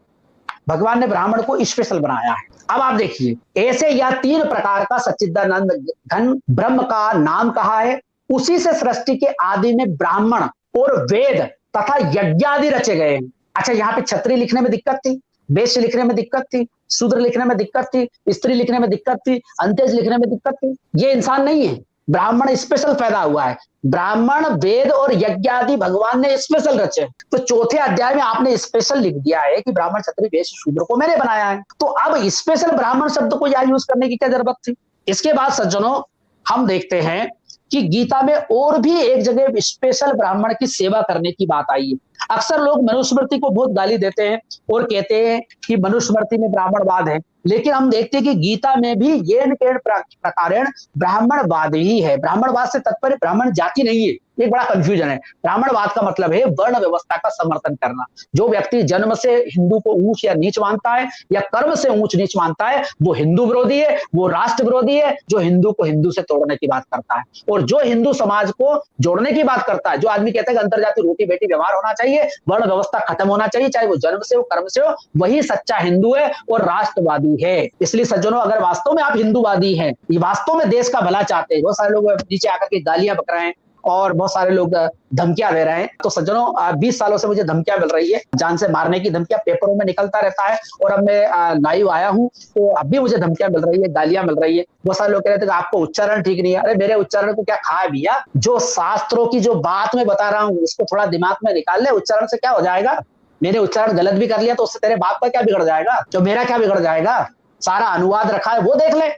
भगवान ने ब्राह्मण को स्पेशल बनाया है। अब आप देखिए, ऐसे यह 3 प्रकार का सच्चिदानंद घन ब्रह्म का नाम कहा है। उसी से सृष्टि के आदि में ब्राह्मण और वेद तथा यज्ञ आदि रचे गए हैं। अच्छा, यहाँ पे क्षत्रिय लिखने में दिक्कत थी, वैश्य लिखने में दिक्कत थी, शूद्र लिखने में दिक्कत थी, स्त्री लिखने में दिक्कत थी, अंत्यज लिखने में दिक्कत थी। ये इंसान नहीं है, ब्राह्मण स्पेशल पैदा हुआ है। ब्राह्मण, वेद और यज्ञ आदि भगवान ने स्पेशल रचे। तो 4थे अध्याय में आपने स्पेशल लिख दिया है कि ब्राह्मण, क्षत्रिय, वैश्य, शूद्र को मैंने बनाया है। तो अब स्पेशल ब्राह्मण शब्द को यहाँ यूज करने की क्या जरूरत थी? इसके बाद सज्जनों, हम देखते हैं कि गीता में और भी एक जगह स्पेशल ब्राह्मण की सेवा करने की बात आई है। अक्सर लोग मनुस्मृति को बहुत गाली देते हैं और कहते हैं कि मनुस्मृति में ब्राह्मणवाद है, लेकिन हम देखते हैं कि गीता में भी येन केन प्रकारेण ब्राह्मणवाद ही है। ब्राह्मणवाद से तात्पर्य ब्राह्मण जाति नहीं है, एक बड़ा कंफ्यूजन है। ब्राह्मणवाद का मतलब है वर्ण व्यवस्था का समर्थन करना। जो व्यक्ति जन्म से हिंदू को ऊंच या नीच मानता है या कर्म से ऊंच नीच मानता है, वो हिंदू विरोधी है, वो राष्ट्र विरोधी है, जो हिंदू को हिंदू से तोड़ने की बात करता है। और जो हिंदू समाज को जोड़ने की बात करता है, जो आदमी कहता है कि अंतरजातीय रोटी बेटी व्यवहार होना चाहिए, वर्ण व्यवस्था खत्म होना चाहिए, चाहे वो जन्म से हो कर्म से हो, वही सच्चा हिंदू है और राष्ट्रवादी है। इसलिए सज्जनों, अगर वास्तव में आप हिंदूवादी हैं, ये वास्तव में देश का भला चाहते हैं, बहुत सारे लोग नीचे आकर के गालियां बक रहे हैं और बहुत सारे लोग धमकियां दे रहे हैं, तो सज्जनों 20 सालों से मुझे धमकियां मिल रही है, जान से मारने की धमकियां पेपरों में निकलता रहता है, और अब मैं लाइव आया हूं तो अब भी मुझे धमकियां मिल रही है, गालियां मिल रही है। बहुत सारे लोग कह रहे थे कि आपको उच्चारण ठीक नहीं है। अरे मेरे उच्चारण को क्या खाया भैया, जो शास्त्रों की जो बात मैं बता रहा हूँ उसको थोड़ा दिमाग में निकाल ले। उच्चारण से क्या हो जाएगा? मैंने उच्चारण गलत भी कर लिया तो उससे तेरे बाप का क्या बिगड़ जाएगा, जो मेरा क्या बिगड़ जाएगा? सारा अनुवाद रखा है, वो देख ले,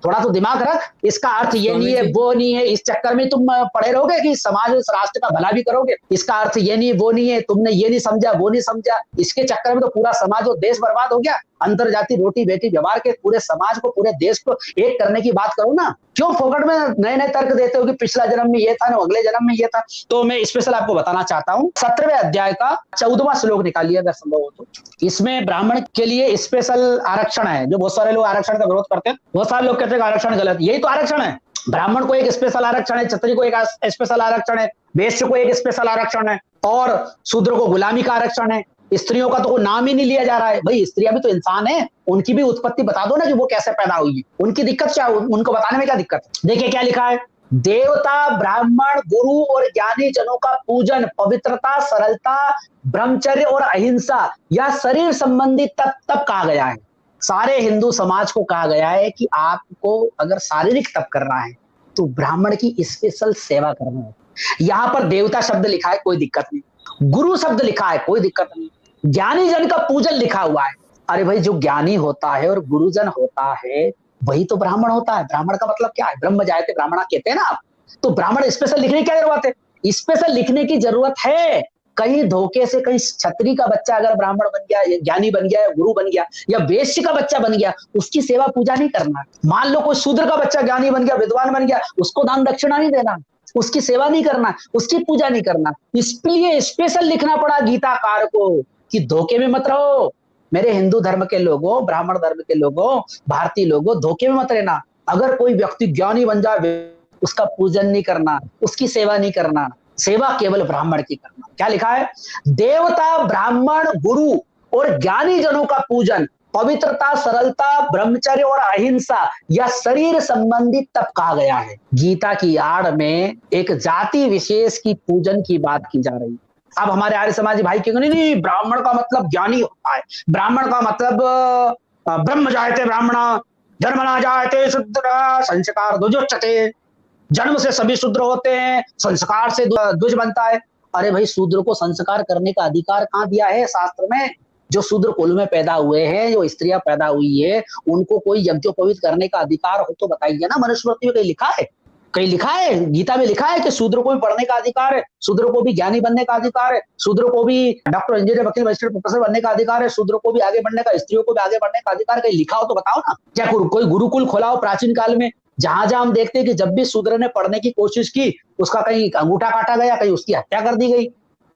थोड़ा तो दिमाग रख। इसका अर्थ ये नहीं है, वो नहीं है, इस चक्कर में तुम पड़े रहोगे कि समाज और राष्ट्र का भला भी करोगे। इसका अर्थ ये नहीं है, वो नहीं है, तुमने ये नहीं समझा, वो नहीं समझा, इसके चक्कर में तो पूरा समाज और देश बर्बाद हो गया। अंतरजातीय रोटी बेटी व्यवहार के पूरे समाज को, पूरे देश को एक करने की बात करो ना। क्यों फोकट में नए नए तर्क देते हो कि पिछला जन्म में ये था ना, अगले जन्म में ये था? तो मैं स्पेशल आपको बताना चाहता हूँ 17वें अध्याय का 14वां श्लोक निकालिए अगर संभव हो तो। इसमें ब्राह्मण के लिए स्पेशल आरक्षण है। जो बहुत सारे लोग आरक्षण का विरोध करते हैं, बहुत सारे लोग कहते हैं आरक्षण गलत, यही तो आरक्षण है। ब्राह्मण को एक स्पेशल आरक्षण है, क्षत्रिय को एक स्पेशल आरक्षण है, वैश्य को एक स्पेशल आरक्षण है, और शूद्र को गुलामी का आरक्षण है। स्त्रियों का तो कोई नाम ही नहीं लिया जा रहा है। भाई स्त्रियां भी तो इंसान है, उनकी भी उत्पत्ति बता दो ना कि वो कैसे पैदा हुई है, उनकी दिक्कत क्या, उनको बताने में क्या दिक्कत? देखिए क्या लिखा है, देवता ब्राह्मण गुरु और ज्ञानी जनों का पूजन, पवित्रता सरलता ब्रह्मचर्य और अहिंसा या शरीर संबंधी तप तप कहा गया है। सारे हिंदू समाज को कहा गया है कि आपको अगर शारीरिक तप करना है तो ब्राह्मण की स्पेशल सेवा करना है। यहां पर देवता शब्द लिखा है, कोई दिक्कत नहीं, गुरु शब्द लिखा है, कोई दिक्कत नहीं, ज्ञानी जन का पूजन लिखा हुआ है। अरे भाई जो ज्ञानी होता है और गुरुजन होता है वही तो ब्राह्मण होता है। ब्राह्मण का मतलब क्या है? ब्रह्म जायते ब्राह्मणा कहते हैं ना आप, तो ब्राह्मण स्पेशल लिखने की क्या जरूरत है? स्पेशल लिखने की जरूरत है। कहीं धोखे से कहीं क्षत्रिय का बच्चा अगर ब्राह्मण बन गया, ज्ञानी बन गया, या गुरु बन गया, या वैश्य का बच्चा बन गया, उसकी सेवा पूजा नहीं करना। मान लो कोई शूद्र का बच्चा ज्ञानी बन गया, विद्वान बन गया, उसको दान दक्षिणा नहीं देना, उसकी सेवा नहीं करना, उसकी पूजा नहीं करना। इसलिए स्पेशल लिखना पड़ा गीताकार को कि धोखे में मत रहो मेरे हिंदू धर्म के लोगों, ब्राह्मण धर्म के लोगों, भारतीय लोगों, धोखे में मत रहना। अगर कोई व्यक्ति ज्ञानी बन जाए उसका पूजन नहीं करना, उसकी सेवा नहीं करना, सेवा केवल ब्राह्मण की करना। क्या लिखा है? देवता ब्राह्मण गुरु और ज्ञानी जनों का पूजन, पवित्रता सरलता ब्रह्मचर्य और अहिंसा या शरीर संबंधी तप कहा गया है। गीता की आड़ में एक जाति विशेष की पूजन की बात की जा रही है। अब हमारे आर्य समाजी भाई क्यों नहीं, ब्राह्मण का मतलब ज्ञानी होता है, ब्राह्मण का मतलब ब्रह्म जायते ब्राह्मण जन्मना जायते शूद्र संस्कार द्विजोच्यते, जन्म से सभी शूद्र होते हैं, संस्कार से द्विज बनता है। अरे भाई शूद्र को संस्कार करने का अधिकार कहाँ दिया है शास्त्र में? जो शूद्र कुल में पैदा हुए हैं, जो स्त्रियां पैदा हुई है, उनको कोई यज्ञोपवीत करने का अधिकार हो तो बताइए ना। मनुस्मृति में कहीं लिखा है? कहीं लिखा है? गीता में लिखा है कि शूद्र को भी पढ़ने का अधिकार है, शूद्र को भी ज्ञानी बनने का अधिकार है, शूद्र को भी डॉक्टर इंजीनियर वकील मजिस्ट्रेट प्रोफेसर बनने का अधिकार है, शूद्र को भी आगे बढ़ने का, स्त्रियों को भी आगे बढ़ने का अधिकार? कहीं लिखा हो तो बताओ ना। क्या कोई गुरुकुल खोला हो प्राचीन काल में? जहां जहां हम देखते हैं कि जब भी शूद्र ने पढ़ने की कोशिश की, उसका कहीं अंगूठा काटा गया, कहीं उसकी हत्या कर दी गई।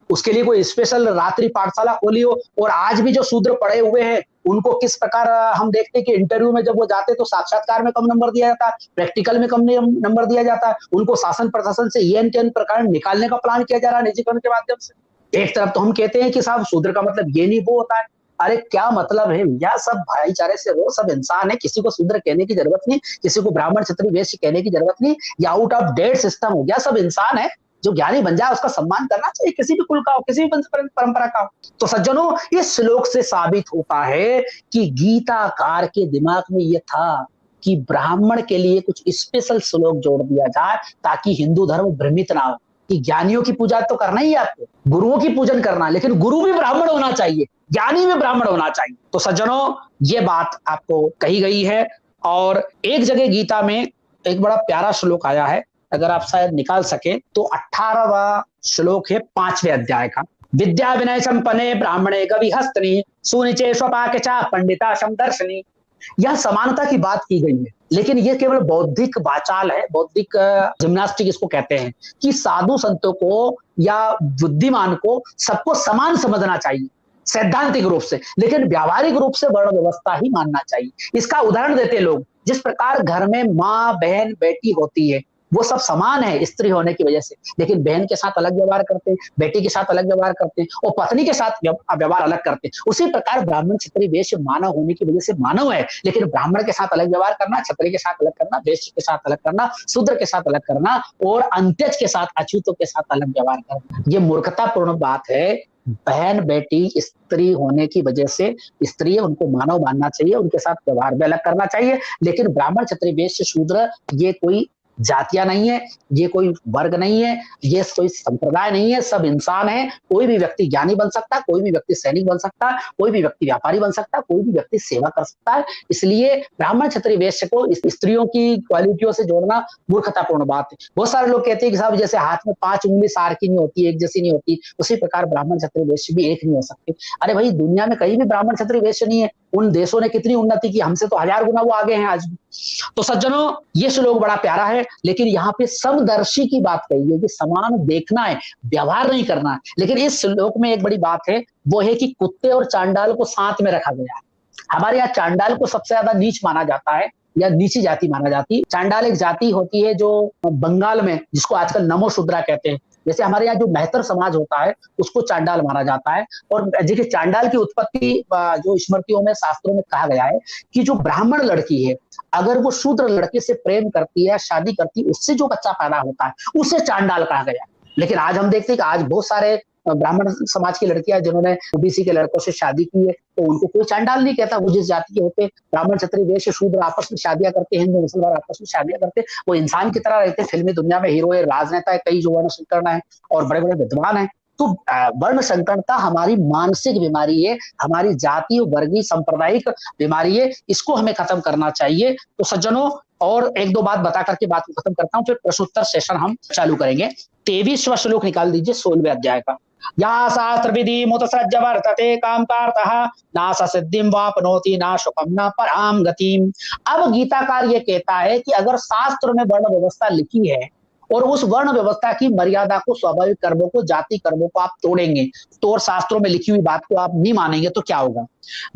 उसके लिए कोई स्पेशल रात्रि पाठशाला खोली हो। और आज भी जो शूद्र पढ़े हुए हैं उनको किस प्रकार हम देखते हैं कि इंटरव्यू में जब वो जाते तो साक्षात्कार में कम नंबर दिया जाता है, प्रैक्टिकल में कम नंबर दिया जाता है, उनको शासन प्रशासन से ये प्रकार निकालने का प्लान किया जा रहा है निजीकरण के माध्यम से। एक तरफ तो हम कहते हैं कि साहब शूद्र का मतलब ये नहीं वो होता है। अरे क्या मतलब है भैया, सब भाईचारे से हो, सब इंसान है, किसी को शूद्र कहने की जरूरत नहीं, किसी को ब्राह्मण क्षत्रिय वैश्य कहने की जरूरत नहीं। ये आउट ऑफ डेट सिस्टम हो गया, सब इंसान है। जो ज्ञानी बन जाए उसका सम्मान करना चाहिए, किसी भी कुल का हो, किसी भी परंपरा का हो। तो सज्जनों, इस श्लोक से साबित होता है कि गीताकार के दिमाग में यह था कि ब्राह्मण के लिए कुछ स्पेशल श्लोक जोड़ दिया जाए ताकि हिंदू धर्म भ्रमित ना हो कि ज्ञानियों की पूजा तो करना ही है आपको, गुरुओं की पूजन करना, लेकिन गुरु भी ब्राह्मण होना चाहिए, ज्ञानी भी ब्राह्मण होना चाहिए। तो सज्जनों, ये बात आपको कही गई है। और एक जगह गीता में एक बड़ा प्यारा श्लोक आया है, अगर आप शायद निकाल सके तो 18वां श्लोक है 5वें अध्याय का। विद्या विनय संपन्ने ब्राह्मणे गवि हस्तनी सुनिचे स्वपाक चा पंडिता समदर्शनी। यह समानता की बात की गई है, लेकिन ये केवल बौद्धिक वाचाल है, बौद्धिक जिम्नास्टिक इसको कहते हैं कि साधु संतों को या बुद्धिमान को सबको समान समझना चाहिए सैद्धांतिक रूप से, लेकिन व्यावहारिक रूप से वर्ण व्यवस्था ही मानना चाहिए। इसका उदाहरण देते लोग, जिस प्रकार घर में माँ बहन बेटी होती है वो सब समान है स्त्री होने की वजह से, लेकिन बहन के साथ अलग व्यवहार करते हैं, बेटी के साथ अलग व्यवहार करते हैं और पत्नी के साथ व्यवहार अलग करते हैं। उसी प्रकार ब्राह्मण क्षत्रिय वैश्य मानव होने की वजह से मानव है, लेकिन ब्राह्मण के साथ अलग व्यवहार करना, क्षत्रिय के साथ अलग करना, वैश्य के साथ अलग करना, शूद्र के साथ अलग करना और अंत्यज के साथ अछूतों के साथ अलग व्यवहार करना, ये मूर्खतापूर्ण बात है। बहन बेटी स्त्री होने की वजह से स्त्री है, उनको मानव मानना चाहिए, उनके साथ व्यवहार भी अलग करना चाहिए, लेकिन ब्राह्मण क्षत्रिय वैश्य शूद्र ये कोई जातियां नहीं है, ये कोई वर्ग नहीं है, ये कोई संप्रदाय नहीं है, सब इंसान है। कोई भी व्यक्ति ज्ञानी बन सकता है, कोई भी व्यक्ति सैनिक बन सकता है, कोई भी व्यक्ति व्यापारी बन सकता है, कोई भी व्यक्ति सेवा कर सकता है। इसलिए ब्राह्मण क्षत्रिय वैश्य को स्त्रियों की क्वालिटियों से जोड़ना मूर्खतापूर्ण बात है। बहुत सारे लोग कहते हैं कि साहब जैसे हाथ में 5 उंगली सार की नहीं होती, एक जैसी नहीं होती, उसी प्रकार ब्राह्मण क्षत्रिय वैश्य भी एक नहीं हो सकते। अरे भाई, दुनिया में कहीं भी ब्राह्मण क्षत्रिय वैश्य नहीं है, उन देशों ने कितनी उन्नति की, हमसे तो 1000 गुना वो आगे हैं आज भी। तो सज्जनों, ये श्लोक बड़ा प्यारा है, लेकिन यहाँ पे समदर्शी की बात कही है कि समान देखना है, व्यवहार नहीं करना है। लेकिन इस श्लोक में एक बड़ी बात है, वो है कि कुत्ते और चांडाल को साथ में रखा गया है। हमारे यहाँ चांडाल को सबसे ज्यादा नीच माना जाता है या नीची जाति माना जाती है। चांडाल एक जाति होती है जो बंगाल में, जिसको आजकल नमो शूद्रा कहते हैं, जैसे हमारे यहाँ जो मेहतर समाज होता है उसको चांडाल माना जाता है। और देखिए, चांडाल की उत्पत्ति जो स्मृतियों में शास्त्रों में कहा गया है कि जो ब्राह्मण लड़की है अगर वो शूद्र लड़के से प्रेम करती है, शादी करती है, उससे जो बच्चा पैदा होता है उसे चांडाल कहा गया। लेकिन आज हम देखते हैं कि आज बहुत सारे ब्राह्मण समाज की लड़कियां जिन्होंने ओबीसी के लड़कों से शादी की है, तो उनको कोई चांडाल नहीं कहता। वो जिस जाति के होते, ब्राह्मण क्षत्रिय वैश्य शूद्र आपस में शादियां करते, हिंदू मुसलमान आपस में शादियां करते, वो इंसान की तरह रहते। फिल्मी दुनिया में हीरो है, राजनेता है, कई जो वर्ण संकर्ण है और बड़े बड़े विद्वान है। तो वर्ण संकरता हमारी मानसिक बीमारी है, हमारी जाति वर्गीय सांप्रदायिक बीमारी है, इसको हमें खत्म करना चाहिए। तो सज्जनों, और एक दो बात बता करके बात को खत्म करता हूँ, फिर प्रश्नोत्तर सेशन हम चालू करेंगे। 23वां श्लोक निकाल दीजिए 16वें अध्याय का। या शास्त्र विधि मुतसृज्य वर्तते काम कामकारतः ना सिद्धिं वापनोति ना सुखम ना पराम गतिम। अब गीताकार ये कहता है कि अगर शास्त्र में वर्ण व्यवस्था लिखी है और उस वर्ण व्यवस्था की मर्यादा को, स्वाभाविक कर्मों को, जाति कर्मों को आप तोड़ेंगे, तो और शास्त्रों में लिखी हुई बात को आप नहीं मानेंगे, तो क्या होगा?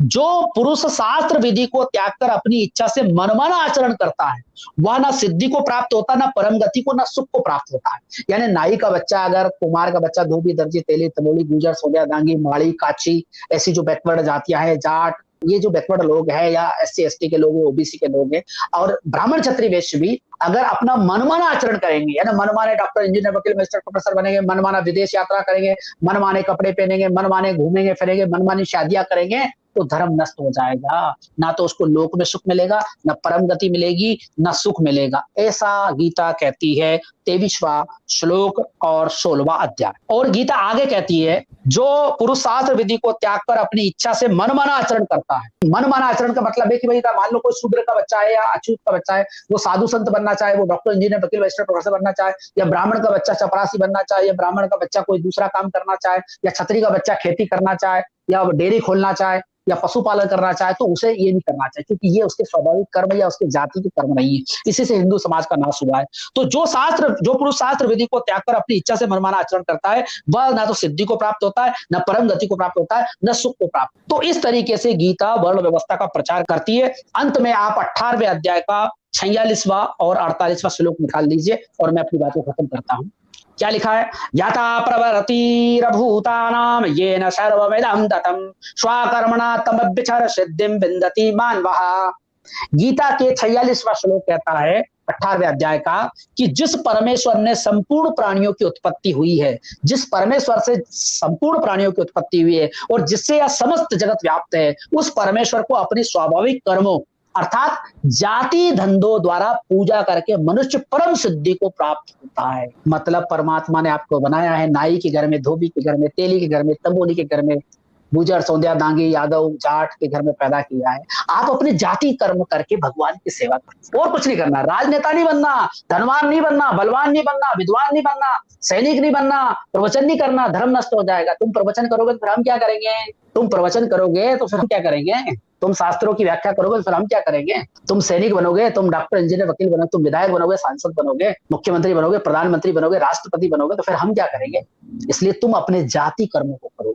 जो पुरुष शास्त्र विधि को त्याग कर अपनी इच्छा से मनमाना आचरण करता है वह ना सिद्धि को प्राप्त होता, ना परम गति को, ना सुख को प्राप्त होता है। यानी नाई का बच्चा, अगर कुमार का बच्चा, धोबी दर्जी तेली तमोली गुजर सोडिया दांगी माड़ी काची, ऐसी जो बैकवर्ड जातियां हैं, जाट, ये जो बैकवर्ड लोग हैं, या SC ST के लोग हैं, ओबीसी के लोग हैं, और ब्राह्मण क्षत्रिय वैश्य भी अगर अपना मनमाना आचरण करेंगे, यानी मनमाने डॉक्टर इंजीनियर वकील मिनिस्टर प्रोफेसर बनेंगे, मनमाना विदेश यात्रा करेंगे, मनमाने कपड़े पहनेंगे, मनमाने घूमेंगे फिरेंगे, मनमानी शादियां करेंगे, तो धर्म नष्ट हो जाएगा। ना तो उसको लोक में सुख मिलेगा, ना परम गति मिलेगी, ना सुख मिलेगा। ऐसा गीता कहती है 23वां श्लोक और 16वां अध्याय। और गीता आगे कहती है, जो पुरुष शास्त्र विधि को त्याग कर अपनी इच्छा से मनमाना आचरण करता है। मनमाना आचरण का मतलब है कि भाई मान लो कोई शूद्र का बच्चा है या अछूत का बच्चा है, वो साधु संत बनना चाहे, वो डॉक्टर इंजीनियर वकील मिनिस्टर प्रोफेसर बनना चाहे, या ब्राह्मण का बच्चा चपरासी बनना चाहे, या ब्राह्मण का बच्चा कोई दूसरा काम करना चाहे, या क्षत्रिय का बच्चा खेती करना चाहे, या डेयरी खोलना चाहे, या पशुपालन करना चाहे, तो उसे ये नहीं करना चाहिए, क्योंकि ये उसके स्वाभाविक कर्म या उसके जाति के कर्म नहीं है। इसी से हिंदू समाज का नाश हुआ है। तो जो पुरुष शास्त्र विधि को त्याग कर अपनी इच्छा से मनमाना आचरण करता है, वह ना तो सिद्धि को प्राप्त होता है, न परम गति को प्राप्त होता है, न सुख को प्राप्त। तो इस तरीके से गीता वर्ण व्यवस्था का प्रचार करती है। अंत में आप 18वें अध्याय का 46वां और 48वां श्लोक निकाल लीजिए और मैं अपनी बात को खत्म करता हूं। क्या लिखा है? यथा प्रवरतिरभूतानां येन सर्वमिदं ततं स्वकर्मणा तमभ्यचर सिद्धिं विन्दति मानवः। गीता के 46वां श्लोक कहता है 18वें अध्याय का कि जिस परमेश्वर ने संपूर्ण प्राणियों की उत्पत्ति हुई है, जिस परमेश्वर से संपूर्ण प्राणियों की उत्पत्ति हुई है और जिससे यह समस्त जगत व्याप्त है, उस परमेश्वर को अपने स्वाभाविक कर्मों अर्थात जाति धंधों द्वारा पूजा करके मनुष्य परम सिद्धि को प्राप्त होता है। मतलब परमात्मा ने आपको बनाया है, नाई के घर में, धोबी के घर में, तेली के घर में, तंबोली के घर में, गुजर सौंदिया दांगी यादव जाट के घर में पैदा किया है। आप अपने जाति कर्म करके भगवान की सेवा करें, और कुछ नहीं करना। राजनेता नहीं बनना, धनवान नहीं बनना, बलवान नहीं बनना, विद्वान नहीं बनना, सैनिक नहीं बनना, प्रवचन नहीं करना, धर्म नष्ट हो जाएगा। तुम प्रवचन करोगे तो फिर हम क्या करेंगे? तुम प्रवचन करोगे तो फिर हम क्या करेंगे? तुम शास्त्रों की व्याख्या करोगे तो फिर हम क्या करेंगे? तुम सैनिक बनोगे, तुम डॉक्टर, इंजीनियर, वकील बनोगे, तुम विधायक बनोगे, सांसद बनोगे, मुख्यमंत्री बनोगे, प्रधानमंत्री बनोगे, राष्ट्रपति बनोगे, तो फिर हम क्या करेंगे? इसलिए तुम अपने जाति कर्मों को करो,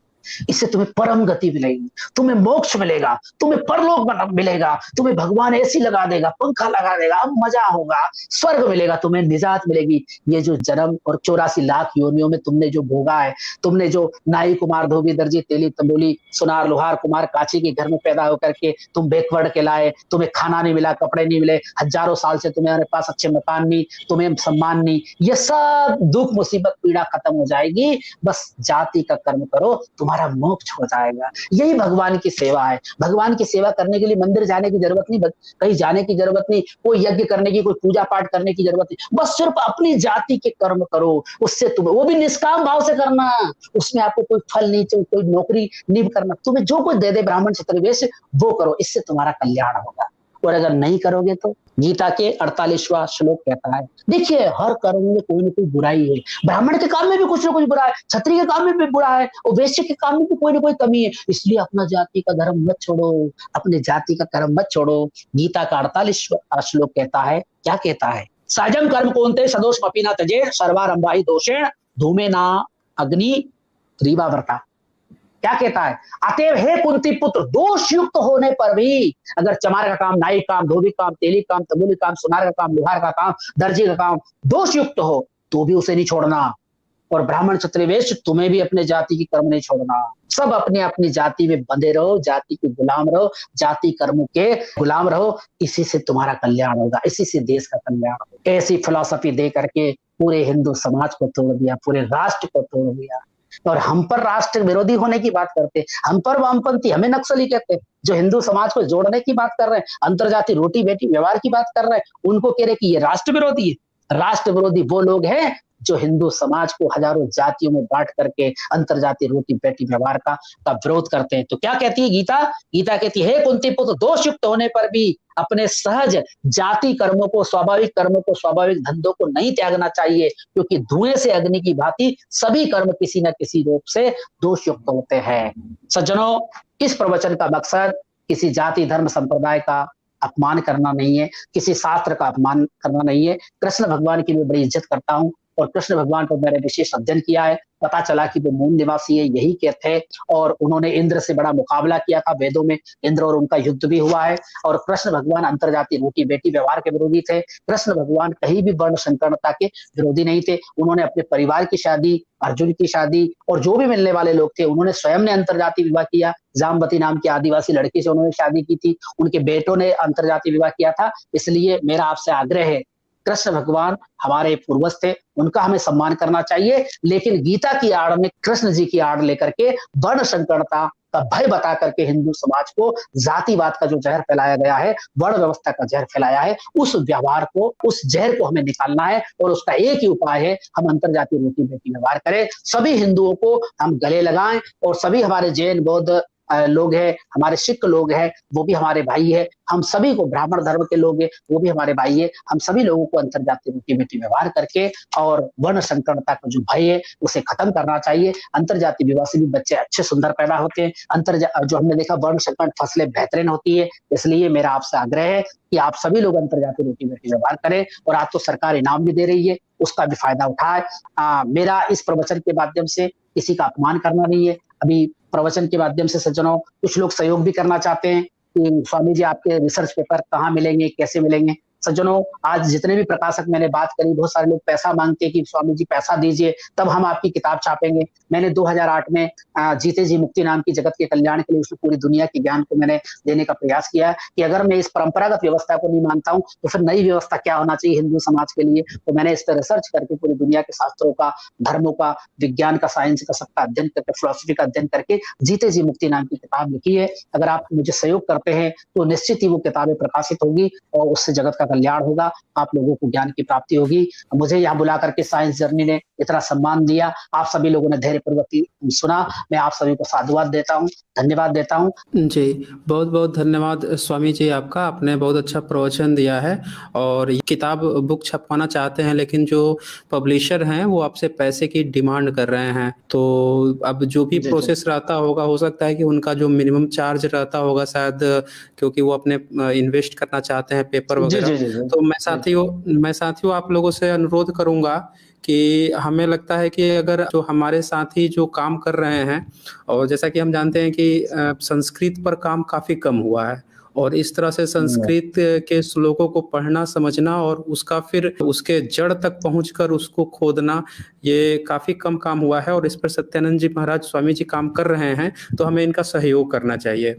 इससे तुम्हें परम गति मिलेगी, तुम्हें मोक्ष मिलेगा, तुम्हें परलोक मिलेगा, तुम्हें भगवान ऐसी लगा देगा, पंखा लगा देगा, अब मजा होगा, स्वर्ग मिलेगा, तुम्हें निजात मिलेगी। ये जो जन्म और 84 लाख योनियों में तुमने जो भोगा है, तुमने जो नाई, कुमार, धोबी, दर्जी, तेली, तंबोली, सुनार, लोहार, कुमार, काची के घर में पैदा होकर के तुम बैकवर्ड के लाए, तुम्हें खाना नहीं मिला, कपड़े नहीं मिले, हजारों साल से तुम्हारे पास अच्छे मकान नहीं, तुम्हें सम्मान नहीं, ये सब दुख, मुसीबत, पीड़ा खत्म हो जाएगी। बस जाति का कर्म करो, तुम्हारा मोक्ष हो जाएगा। यही भगवान की सेवा है। भगवान की सेवा करने के लिए मंदिर जाने की जरूरत नहीं, कहीं जाने की जरूरत नहीं, कोई यज्ञ करने की, कोई पूजा पाठ करने की जरूरत नहीं, बस सिर्फ अपनी जाति के कर्म करो। उससे तुम्हें, वो भी निष्काम भाव से करना, उसमें आपको कोई फल नहीं चाहिए, कोई नौकरी नहीं करना, तुम्हें जो कोई दे दे ब्राह्मण क्षत्रिय वैश्य वो करो, इससे तुम्हारा कल्याण होगा। और अगर नहीं करोगे तो गीता के 48वां श्लोक कहता है, देखिए हर कर्म में कोई ना कोई बुराई है, ब्राह्मण के काम में भी कुछ ना कुछ बुरा है, क्षत्रिय के काम में भी बुरा है, और वैश्य के काम में भी कोई ना कोई कमी है, इसलिए अपना जाति का धर्म मत छोड़ो, अपने जाति का कर्म मत छोड़ो। गीता का 48वां श्लोक कहता है, क्या कहता है? साजम कर्म कौनते सदोषमपि न त्यजेत सर्वारंभा हि दोषेण धूमे ना अग्नि रीवावृता। क्या कहता है? अतएव हे कुंती पुत्र, दोष युक्त होने पर भी, अगर चमार का काम, नाई काम, धोबी काम, तेली काम, तंबुली काम, सुनार का काम, लोहार का काम, दर्जी का काम दोष युक्त हो तो भी उसे नहीं छोड़ना। और ब्राह्मण क्षत्रिय वैश्य तुम्हें भी अपने जाति की कर्म नहीं छोड़ना। सब अपने अपनी जाति में बंधे रहो, जाति के गुलाम रहो, जाति कर्म के गुलाम रहो, इसी से तुम्हारा कल्याण होगा, इसी से देश का कल्याण होगा। ऐसी फिलॉसफी दे करके पूरे हिंदू समाज को तोड़ दिया, पूरे राष्ट्र को तोड़ दिया। और हम पर राष्ट्र विरोधी होने की बात करते, हम पर वामपंथी, हमें नक्सली कहते, जो हिंदू समाज को जोड़ने की बात कर रहे हैं, अंतरजातीय रोटी बेटी व्यवहार की बात कर रहे हैं, उनको कह रहे कि ये राष्ट्र विरोधी है। राष्ट्र विरोधी वो लोग हैं जो हिंदू समाज को हजारों जातियों में बांट करके अंतरजातीय रोटी बेटी व्यवहार का विरोध करते हैं। तो क्या कहती है गीता? गीता कहती है, कुंती पुत्र, दोष युक्त होने पर भी अपने सहज जाति कर्मों को, स्वाभाविक कर्मों को, स्वाभाविक धंधों को नहीं त्यागना चाहिए, क्योंकि धुएं से अग्नि की भांति सभी कर्म किसी न किसी रूप से दोष युक्त होते हैं। सज्जनों, इस प्रवचन का मकसद किसी जाति, धर्म, संप्रदाय का अपमान करना नहीं है, किसी शास्त्र का अपमान करना नहीं है। कृष्ण भगवान की मैं बड़ी इज्जत करता हूँ और कृष्ण भगवान पर मैंने विशेष अध्ययन किया है। पता चला कि वो मूल निवासी है, यही के थे, और उन्होंने इंद्र से बड़ा मुकाबला किया था। वेदों में इंद्र और उनका युद्ध भी हुआ है। और कृष्ण भगवान अंतरजातीय रोटी बेटी व्यवहार के विरोधी थे। कृष्ण भगवान कहीं भी वर्ण संकरता के विरोधी नहीं थे। उन्होंने अपने परिवार की शादी, अर्जुन की शादी और जो भी मिलने वाले लोग थे, उन्होंने स्वयं ने अंतरजातीय विवाह किया। जामवती नाम की आदिवासी लड़की से उन्होंने शादी की थी। उनके बेटों ने अंतरजातीय विवाह किया था। इसलिए मेरा आपसे आग्रह है, कृष्ण भगवान हमारे पूर्वज थे, उनका हमें सम्मान करना चाहिए, लेकिन गीता की आड़ में, कृष्ण जी की आड़ लेकर के वर्ण संकरता का भय बता करके हिंदू समाज को जातिवाद का जो जहर फैलाया गया है, वर्ण व्यवस्था का जहर फैलाया है, उस व्यवहार को, उस जहर को हमें निकालना है। और उसका एक ही उपाय है, हम अंतरजातीय रोटी बेटी व्यवहार करें, सभी हिंदुओं को हम गले लगाएं, और सभी हमारे जैन, बौद्ध लोग हैं, हमारे सिख लोग हैं, वो भी हमारे भाई है। हम सभी को, ब्राह्मण धर्म के लोग हैं, वो भी हमारे भाई है। हम सभी लोगों को अंतरजातीय रोटी बेटी व्यवहार करके और वर्ण संकरता का जो भय है उसे खत्म करना चाहिए। अंतरजातीय विवाह से भी बच्चे अच्छे सुंदर पैदा होते हैं। जो हमने देखा, वर्ण संकट फसलें बेहतरीन होती है। इसलिए मेरा आपसे आग्रह है कि आप सभी लोग अंतरजातीय रोटी बेटी व्यवहार करें, और आज तो सरकार इनाम भी दे रही है, उसका भी फायदा उठाए। मेरा इस प्रवचन के माध्यम से किसी का अपमान करना नहीं है। अभी प्रवचन के माध्यम से सज्जनों, कुछ लोग सहयोग भी करना चाहते हैं कि स्वामी जी आपके रिसर्च पेपर कहाँ मिलेंगे, कैसे मिलेंगे। सज्जनों, आज जितने भी प्रकाशक मैंने बात करी, बहुत सारे लोग पैसा मांगते हैं कि स्वामी जी पैसा दीजिए तब हम आपकी किताब छापेंगे। मैंने 2008 में जीते जी मुक्ति नाम की जगत के कल्याण के लिए उसमें पूरी दुनिया के ज्ञान को मैंने देने का प्रयास किया है कि अगर मैं इस परंपरागत व्यवस्था को नहीं मानता हूँ तो फिर नई व्यवस्था क्या होना चाहिए हिंदू समाज के लिए। तो मैंने इस पर रिसर्च करके पूरी दुनिया के शास्त्रों का, धर्मों का, विज्ञान का, साइंस का, सबका अध्ययन करके, फिलोसफी का अध्ययन करके जीते जी मुक्ति नाम की किताब लिखी है। अगर आप मुझे सहयोग करते हैं तो निश्चित ही वो किताबें प्रकाशित होगी और उससे जगत का कल्याण होगा, आप लोगों को ज्ञान की प्राप्ति होगी। मुझे यहाँ बुला करके साइंस जर्नी ने इतना सम्मान दिया, आप सभी लोगों ने धैर्यपूर्वक सुना, मैं आप सभी को साधुवाद देता हूँ, धन्यवाद देता हूँ। जी, बहुत-बहुत धन्यवाद स्वामी जी आपका, आपने बहुत अच्छा प्रवचन दिया है और ये किताब बुक छपवाना चाहते हैं लेकिन जो पब्लिशर हैं वो आपसे पैसे की डिमांड कर रहे हैं। तो अब जो भी जी, जी। प्रोसेस रहता होगा हो सकता है कि उनका जो मिनिमम चार्ज रहता होगा शायद क्योंकि वो अपने इन्वेस्ट करना चाहते हैं पेपर जी, वगैरह। जी, जी, जी। तो जी। मैं साथियों आप लोगों से अनुरोध करूँगा कि हमें लगता है कि अगर जो हमारे साथी जो काम कर रहे हैं और जैसा कि हम जानते हैं कि संस्कृत पर काम काफ़ी कम हुआ है और इस तरह से हुँ। संस्कृत के श्लोकों को पढ़ना, समझना और उसका फिर उसके जड़ तक पहुँचकर उसको खोदना, ये काफ़ी कम काम हुआ है और इस पर सत्यानंद जी महाराज स्वामी जी काम कर रहे हैं, तो हमें इनका सहयोग करना चाहिए।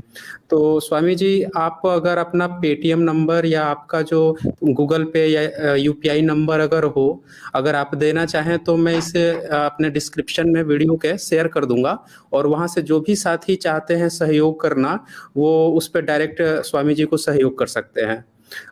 तो स्वामी जी, आप अगर अपना पेटीएम नंबर या आपका जो गूगल पे या यूपीआई नंबर अगर हो, अगर आप देना चाहें तो मैं इसे अपने डिस्क्रिप्शन में वीडियो के शेयर कर दूँगा और वहाँ से जो भी साथी चाहते हैं सहयोग करना, वो उस पे डायरेक्ट स्वामी जी को सहयोग कर सकते हैं।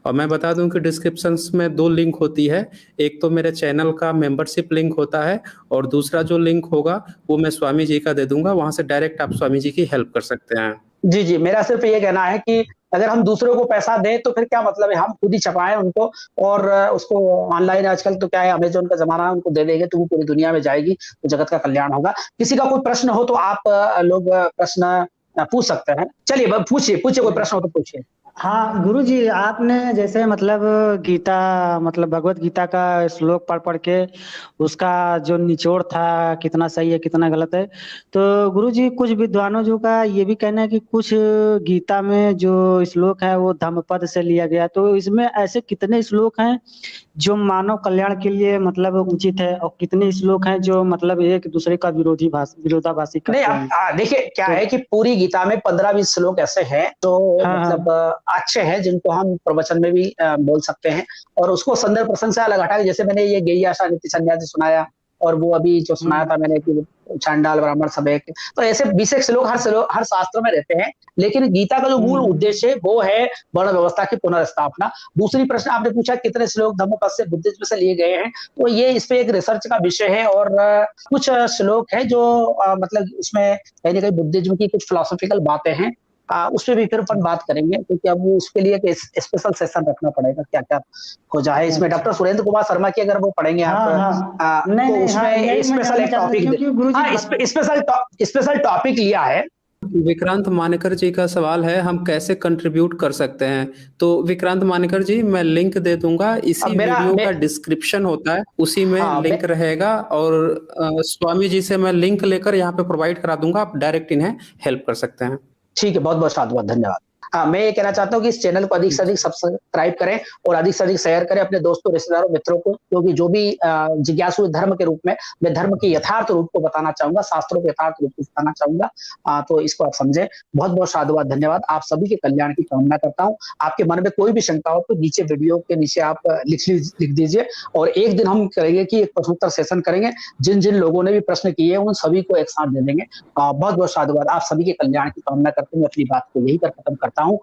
और मैं बता दूँ कि डिस्क्रिप्शंस में 2 लिंक होती है, एक तो मेरे चैनल का मेंबरशिप लिंक होता है और दूसरा जो लिंक होगा, वो मैं स्वामी जी का दे दूँगा, वहाँ से डायरेक्ट आप स्वामी जी की हेल्प कर सकते हैं। जी, जी, मेरा सिर्फ़ ये कहना है कि अगर हम दूसरों को पैसा दें तो फिर क्या मतलब है, हम खुद ही छपाएँ उनको और उसको ऑनलाइन आजकल तो क्या है अमेज़न का ज़माना है, उनको दे देंगे तो वो पूरी दुनिया में जाएगी, तो जगत का कल्याण होगा। किसी का कोई प्रश्न हो तो आप लोग प्रश्न पूछ सकते हैं। चलिए ब पूछिए, पूछिए कोई प्रश्न हो तो पूछिए। हाँ, गुरुजी आपने जैसे मतलब गीता मतलब भगवत गीता का श्लोक पढ़ के उसका जो निचोड़ था कितना सही है, कितना गलत है। तो गुरुजी कुछ विद्वानों जो का ये भी कहना है कि कुछ गीता में जो श्लोक है वो धम्मपद से लिया गया है। तो इसमें ऐसे कितने श्लोक हैं जो मानव कल्याण के लिए मतलब उचित है और कितने श्लोक हैं जो मतलब एक दूसरे का विरोधाभासी नहीं, करते अब हैं? देखिए क्या तो है कि पूरी गीता में 15-20 श्लोक ऐसे हैं जो हाँ, मतलब हाँ। अच्छे हैं जिनको हम प्रवचन में भी बोल सकते हैं और उसको संदर्भ प्रसंग से अलग हटा के जैसे मैंने ये गेय आशा नित्य सन्यासी सुनाया और वो अभी जो सुनाया हुँ। था मैंने कि चांडाल ब्राह्मण सब एक तो ऐसे 20 एक श्लोक हर शास्त्र में रहते हैं लेकिन गीता का जो हुँ, मूल हुँ। उद्देश्य है वो है वर्ण व्यवस्था की पुनर्स्थापना। दूसरी प्रश्न आपने पूछा कितने श्लोक धम्मपद से बुद्धिज्म से लिए गए हैं तो ये इस पे एक रिसर्च का विषय है और कुछ श्लोक है जो मतलब उसमें कहीं न कहीं बुद्धिज्म की कुछ फिलॉसॉफिकल बातें हैं। उस पे भी फिर अपन बात करेंगे क्योंकि अब वो उसके लिए एक स्पेशल सेशन रखना पड़ेगा क्या-क्या खोजा है। इसमें डॉक्टर अच्छा। सुरेंद्र कुमार शर्मा की अगर वो पढ़ेंगे आप हाँ, हाँ। नहीं, तो नहीं, हाँ, उसमें यही मैं स्पेशल जानना एक चाहता था टॉपिक क्योंकि गुरुजी हाँ, स्पेशल टॉपिक लिया है। विक्रांत मानेकर जी का सवाल है हम कैसे कंट्रीब्यूट कर सकते हैं? तो विक्रांत मानेकर जी मैं लिंक दे दूँगा, अब इसी मेरा वीडियो मैं का डिस्क्रिप्शन होता है, उसी में हाँ, लिंक रहेगा और स्वामी जी से मैं लिंक लेकर यहाँ पे प्रोवाइड करा दूँगा, आप डायरेक्ट इन्हें हेल्प कर सकते हैं। ठीक है, बहुत-बहुत साधुवाद, धन्यवाद। हाँ, मैं ये कहना चाहता हूँ कि इस चैनल को अधिक से अधिक सब्सक्राइब करें और अधिक से अधिक शेयर करें अपने दोस्तों, रिश्तेदारों, मित्रों को क्योंकि जो भी जिज्ञासु धर्म के रूप में मैं धर्म के यथार्थ रूप को बताना चाहूँगा, शास्त्रों के यथार्थ रूप को बताना चाहूँगा। तो इसको आप समझें। बहुत-बहुत साधुवाद, धन्यवाद। आप सभी के कल्याण की कामना करता हूँ। आपके मन में कोई भी शंका हो तो नीचे वीडियो के नीचे आप लिख दीजिए और एक दिन हम करेंगे कि एक प्रश्नोत्तर सेशन करेंगे। जिन-जिन लोगों ने भी प्रश्न किए हैं, उन सभी को एक साथ दे देंगे। बहुत-बहुत साधुवाद। आप सभी के कल्याण की कामना करते हुए अपनी बात को यहीं पर खत्म करता हूँ।